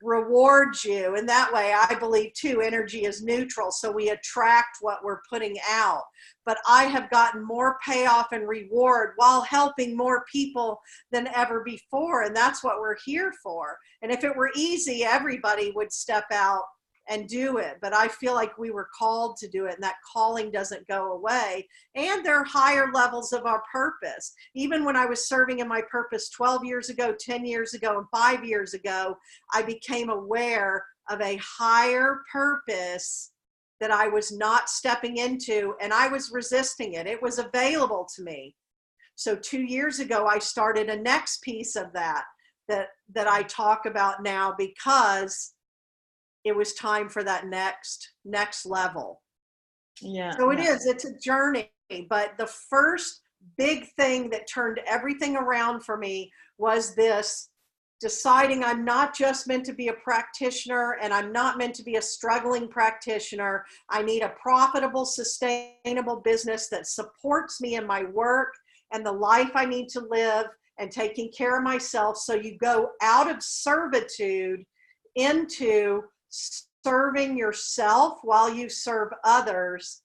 rewards you. And that way, I believe too, energy is neutral, so we attract what we're putting out. But I have gotten more payoff and reward while helping more people than ever before, and that's what we're here for. And if it were easy, everybody would step out and do it. But I feel like we were called to do it, and that calling doesn't go away. And there are higher levels of our purpose. Even when I was serving in my purpose 12 years ago, 10 years ago, and 5 years ago, I became aware of a higher purpose that I was not stepping into, and I was resisting it. It was available to me. So 2 years ago, I started a next piece of that I talk about now, because it was time for that next level. So it's a journey. But the first big thing that turned everything around for me was this deciding I'm not just meant to be a practitioner, and I'm not meant to be a struggling practitioner. I need a profitable, sustainable business that supports me in my work and the life I need to live, and taking care of myself. So you go out of servitude into serving yourself while you serve others,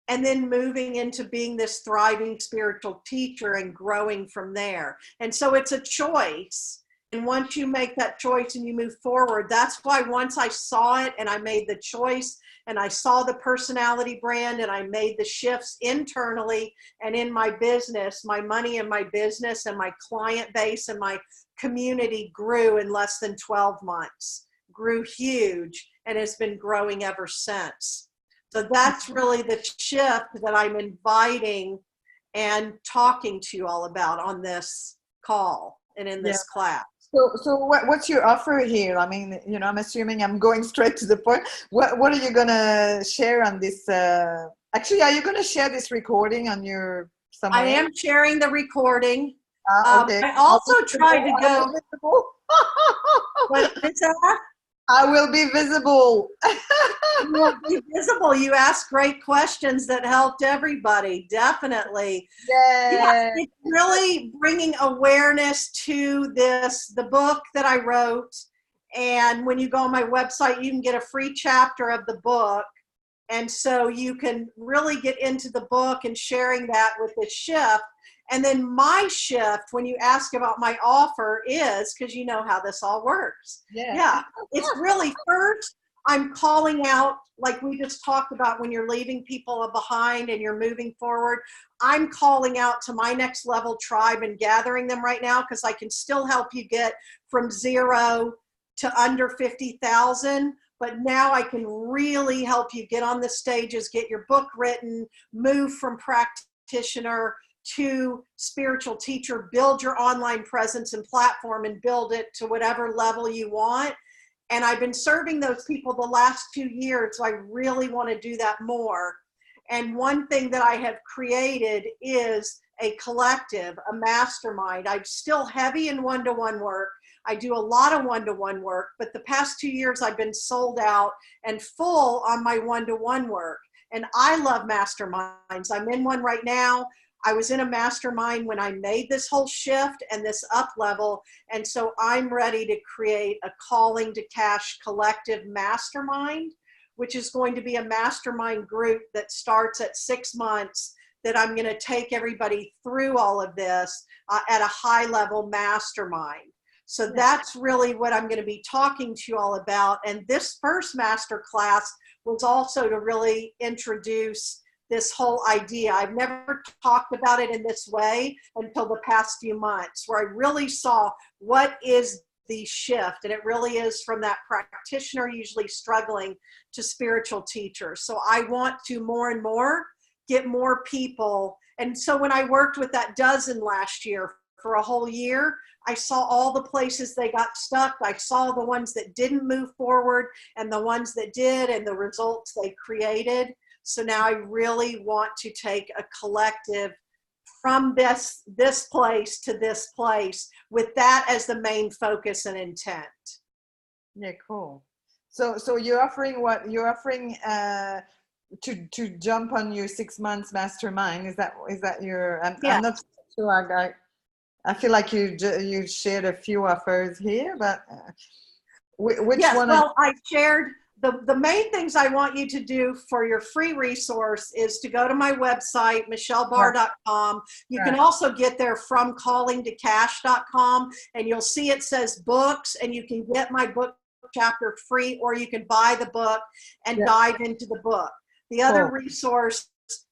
and then moving into being this thriving spiritual teacher and growing from there. And so it's a choice. And once you make that choice and you move forward, that's why once I saw it and I made the choice and I saw the personality brand and I made the shifts internally and in my business, my money and my business and my client base and my community grew in less than 12 months. Grew huge, and has been growing ever since. So that's really the shift that I'm inviting and talking to you all about on this call and in this class. So what's your offer here? I mean, I'm assuming I'm going straight to the point. What are you gonna share on this? Actually, are you gonna share this recording on your somewhere? I am sharing the recording. Okay. I also tried to go. What is that? I will be visible. You will be visible. You asked great questions that helped everybody. Definitely. Yeah, it's really bringing awareness to the book that I wrote. And when you go on my website, you can get a free chapter of the book. And so you can really get into the book and sharing that with the shift. And then my shift, when you ask about my offer, is, because you know how this all works. Yeah. It's really, first, I'm calling out, like we just talked about, when you're leaving people behind and you're moving forward. I'm calling out to my next level tribe and gathering them right now, because I can still help you get from 0 to under 50,000. But now I can really help you get on the stages, get your book written, move from practitioner to spiritual teacher, build your online presence and platform and build it to whatever level you want. And I've been serving those people the last 2 years, so I really want to do that more. And one thing that I have created is a collective, a mastermind. I'm still heavy in one-to-one work. I do a lot of one-to-one work, but the past 2 years I've been sold out and full on my one-to-one work. And I love masterminds. I'm in one right now. I was in a mastermind when I made this whole shift and this up level. And so I'm ready to create a Calling to Cash collective mastermind, which is going to be a mastermind group that starts at 6 months, that I'm going to take everybody through all of this at a high level mastermind. So that's really what I'm going to be talking to you all about. And this first MasterClass was also to really introduce this whole idea. I've never talked about it in this way until the past few months, where I really saw what is the shift. And it really is from that practitioner usually struggling to spiritual teacher. So I want to more and more get more people. And so when I worked with that dozen last year for a whole year, I saw all the places they got stuck. I saw the ones that didn't move forward and the ones that did and the results they created. So now I really want to take a collective from this place to this place with that as the main focus and intent. Yeah, cool. So you're offering what? You're offering to jump on your 6 months mastermind. Is that your? I'm not sure. I feel like you shared a few offers here, but which yes, one? Well, I shared the main things I want you to do for your free resource is to go to my website, michellebar.com. You can also get there from callingtocash.com, and you'll see it says books, and you can get my book chapter free, or you can buy the book and dive into the book. The other resource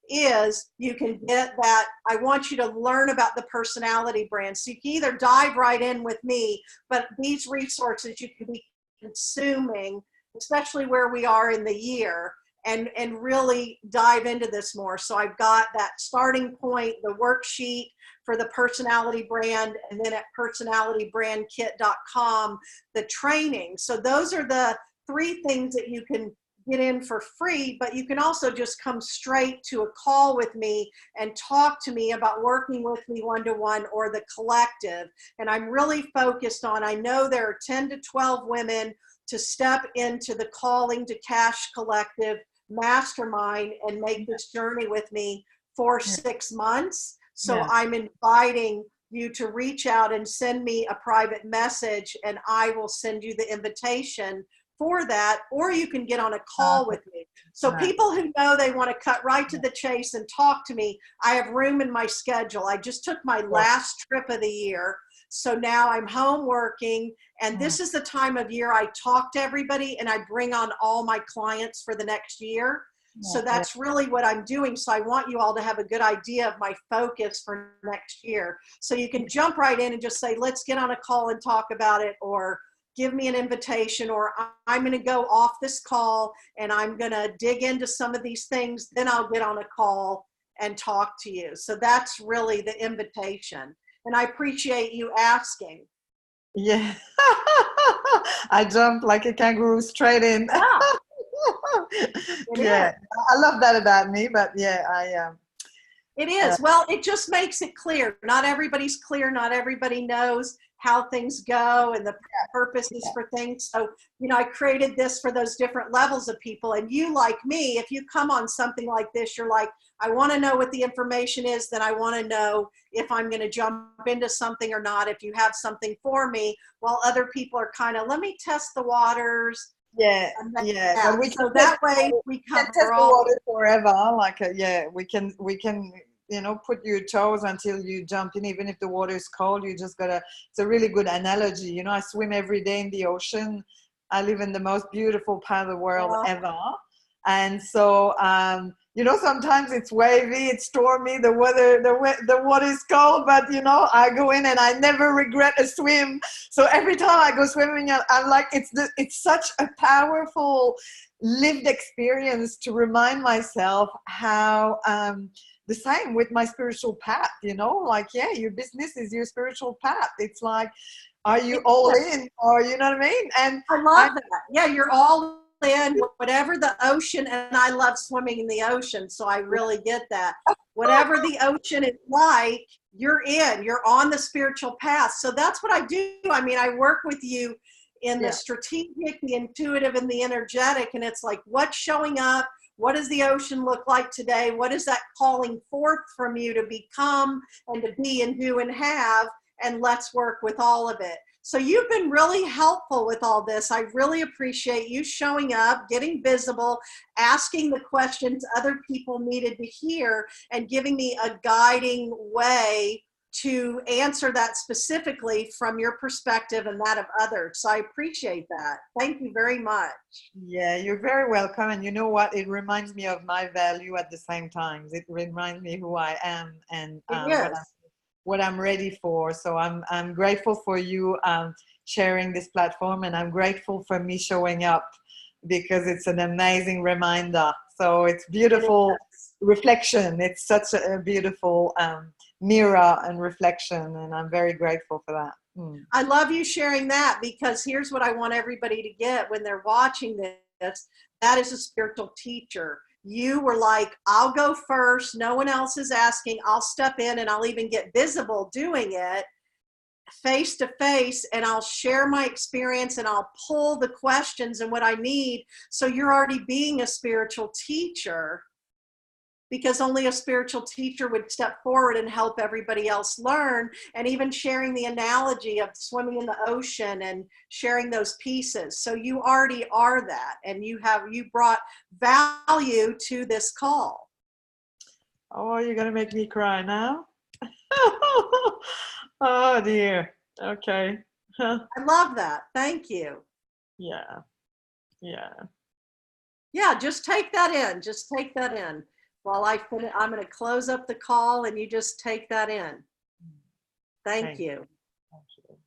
is you can get that. I want you to learn about the personality brand. So you can either dive right in with me, but these resources you can be consuming, especially where we are in the year, and really dive into this more. So I've got that starting point, the worksheet for the personality brand, and then at personalitybrandkit.com, the training. So those are the 3 things that you can get in for free, but you can also just come straight to a call with me and talk to me about working with me one-to-one or the collective. And I'm really focused on, I know there are 10 to 12 women to step into the Calling to Cash Collective mastermind and make this journey with me for 6 months. So I'm inviting you to reach out and send me a private message, and I will send you the invitation for that, or you can get on a call with me. So people who know they want to cut right to the chase and talk to me, I have room in my schedule. I just took my last trip of the year. So now I'm home working, and this is the time of year I talk to everybody and I bring on all my clients for the next year. So that's really what I'm doing. So I want you all to have a good idea of my focus for next year. So you can jump right in and just say, let's get on a call and talk about it, or give me an invitation, or I'm going to go off this call and I'm going to dig into some of these things. Then I'll get on a call and talk to you. So that's really the invitation. And I appreciate you asking. Yeah. I jumped like a kangaroo straight in. Yeah. I love that about me, but it is. Well, it just makes it clear. Not everybody's clear. Not everybody knows how things go and the purposes for things. So, I created this for those different levels of people. And you, like me, if you come on something like this, you're like, I want to know what the information is. Then I want to know if I'm going to jump into something or not. If you have something for me, while other people are kind of, let me test the waters. But we so that way we can cover test the all. water forever. Like, we can put your toes until you jump in. Even if the water is cold, you just gotta. It's a really good analogy. I swim every day in the ocean. I live in the most beautiful part of the world ever, and so sometimes it's wavy, it's stormy, the water is cold, but I go in and I never regret a swim. So every time I go swimming, I'm like, it's such a powerful lived experience to remind myself how the same with my spiritual path, your business is your spiritual path. It's like, are you all in, or you know what I mean? And I love that. Yeah, you're all in, whatever the ocean, and I love swimming in the ocean, so I really get that. Whatever the ocean is like, you're in, you're on the spiritual path. So that's what I do. I mean, I work with you in the strategic, the intuitive, and the energetic, and it's like, what's showing up? What does the ocean look like today? What is that calling forth from you to become and to be and do and have? And let's work with all of it. So you've been really helpful with all this. I really appreciate you showing up, getting visible, asking the questions other people needed to hear, and giving me a guiding way to answer that specifically from your perspective and that of others. So I appreciate that. Thank you very much. Yeah, you're very welcome. And you know what? It reminds me of my value at the same time. It reminds me who I am and what I'm ready for. So I'm grateful for you sharing this platform, and I'm grateful for me showing up, because it's an amazing reminder. So it's beautiful. reflection. It's such a beautiful mirror and reflection, and I'm very grateful for that. I love you sharing that, because here's what I want everybody to get when they're watching this. That is a spiritual teacher. You were like, I'll go first. No one else is asking. I'll step in, and I'll even get visible doing it face to face, and I'll share my experience, and I'll pull the questions and what I need. So you're already being a spiritual teacher, because only a spiritual teacher would step forward and help everybody else learn. And even sharing the analogy of swimming in the ocean and sharing those pieces. So you already are that, and you brought value to this call. Oh, you're going to make me cry now? Oh dear. Okay. I love that. Thank you. Yeah. Yeah. Yeah, just take that in. Just take that in. While I finish, I'm going to close up the call, and you just take that in. Thank you. Thank you.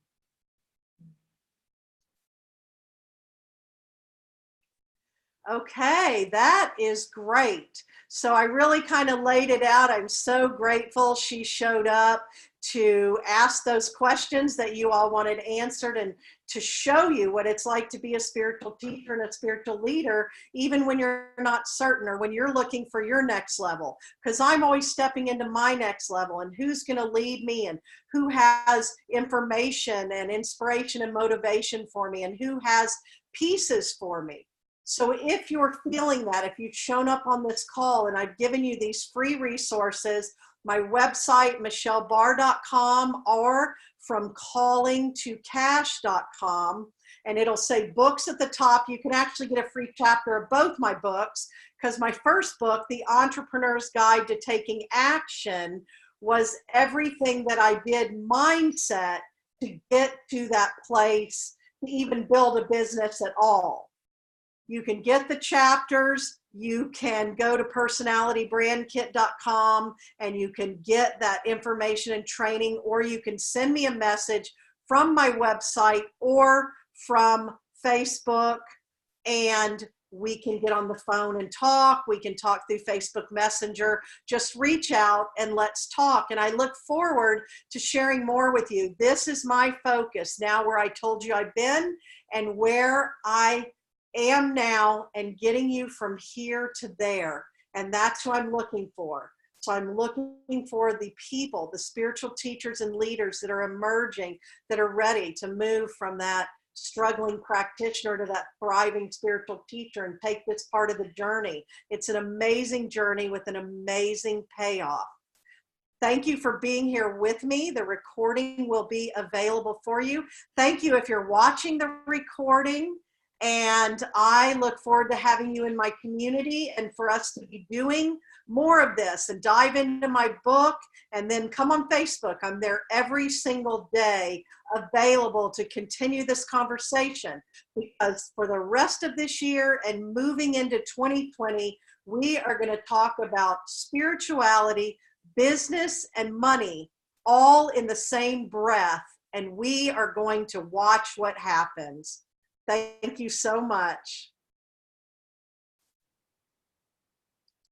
Okay, that is great. So I really kind of laid it out. I'm so grateful she showed up to ask those questions that you all wanted answered, and to show you what it's like to be a spiritual teacher and a spiritual leader, even when you're not certain, or when you're looking for your next level. Because I'm always stepping into my next level, and who's going to lead me, and who has information and inspiration and motivation for me, and who has pieces for me. So if you're feeling that, if you've shown up on this call and I've given you these free resources, my website, michellebar.com, or from callingtocash.com, and it'll say books at the top. You can actually get a free chapter of both my books, because my first book, The Entrepreneur's Guide to Taking Action, was everything that I did mindset to get to that place to even build a business at all. You can get the chapters. You can go to personalitybrandkit.com and you can get that information and training, or you can send me a message from my website or from Facebook, and we can get on the phone and talk. We can talk through Facebook Messenger. Just reach out and let's talk. And I look forward to sharing more with you. This is my focus now, where I told you I've been and where I am now, and getting you from here to there. And that's what I'm looking for. So I'm looking for the people, the spiritual teachers and leaders that are emerging, that are ready to move from that struggling practitioner to that thriving spiritual teacher, and take this part of the journey. It's an amazing journey with an amazing payoff. Thank you for being here with me. The recording will be available for you. Thank you if you're watching the recording. And I look forward to having you in my community, and for us to be doing more of this, and dive into my book, and then come on Facebook. I'm there every single day, available to continue this conversation, because for the rest of this year and moving into 2020, we are going to talk about spirituality, business, and money all in the same breath. And we are going to watch what happens. Thank you so much.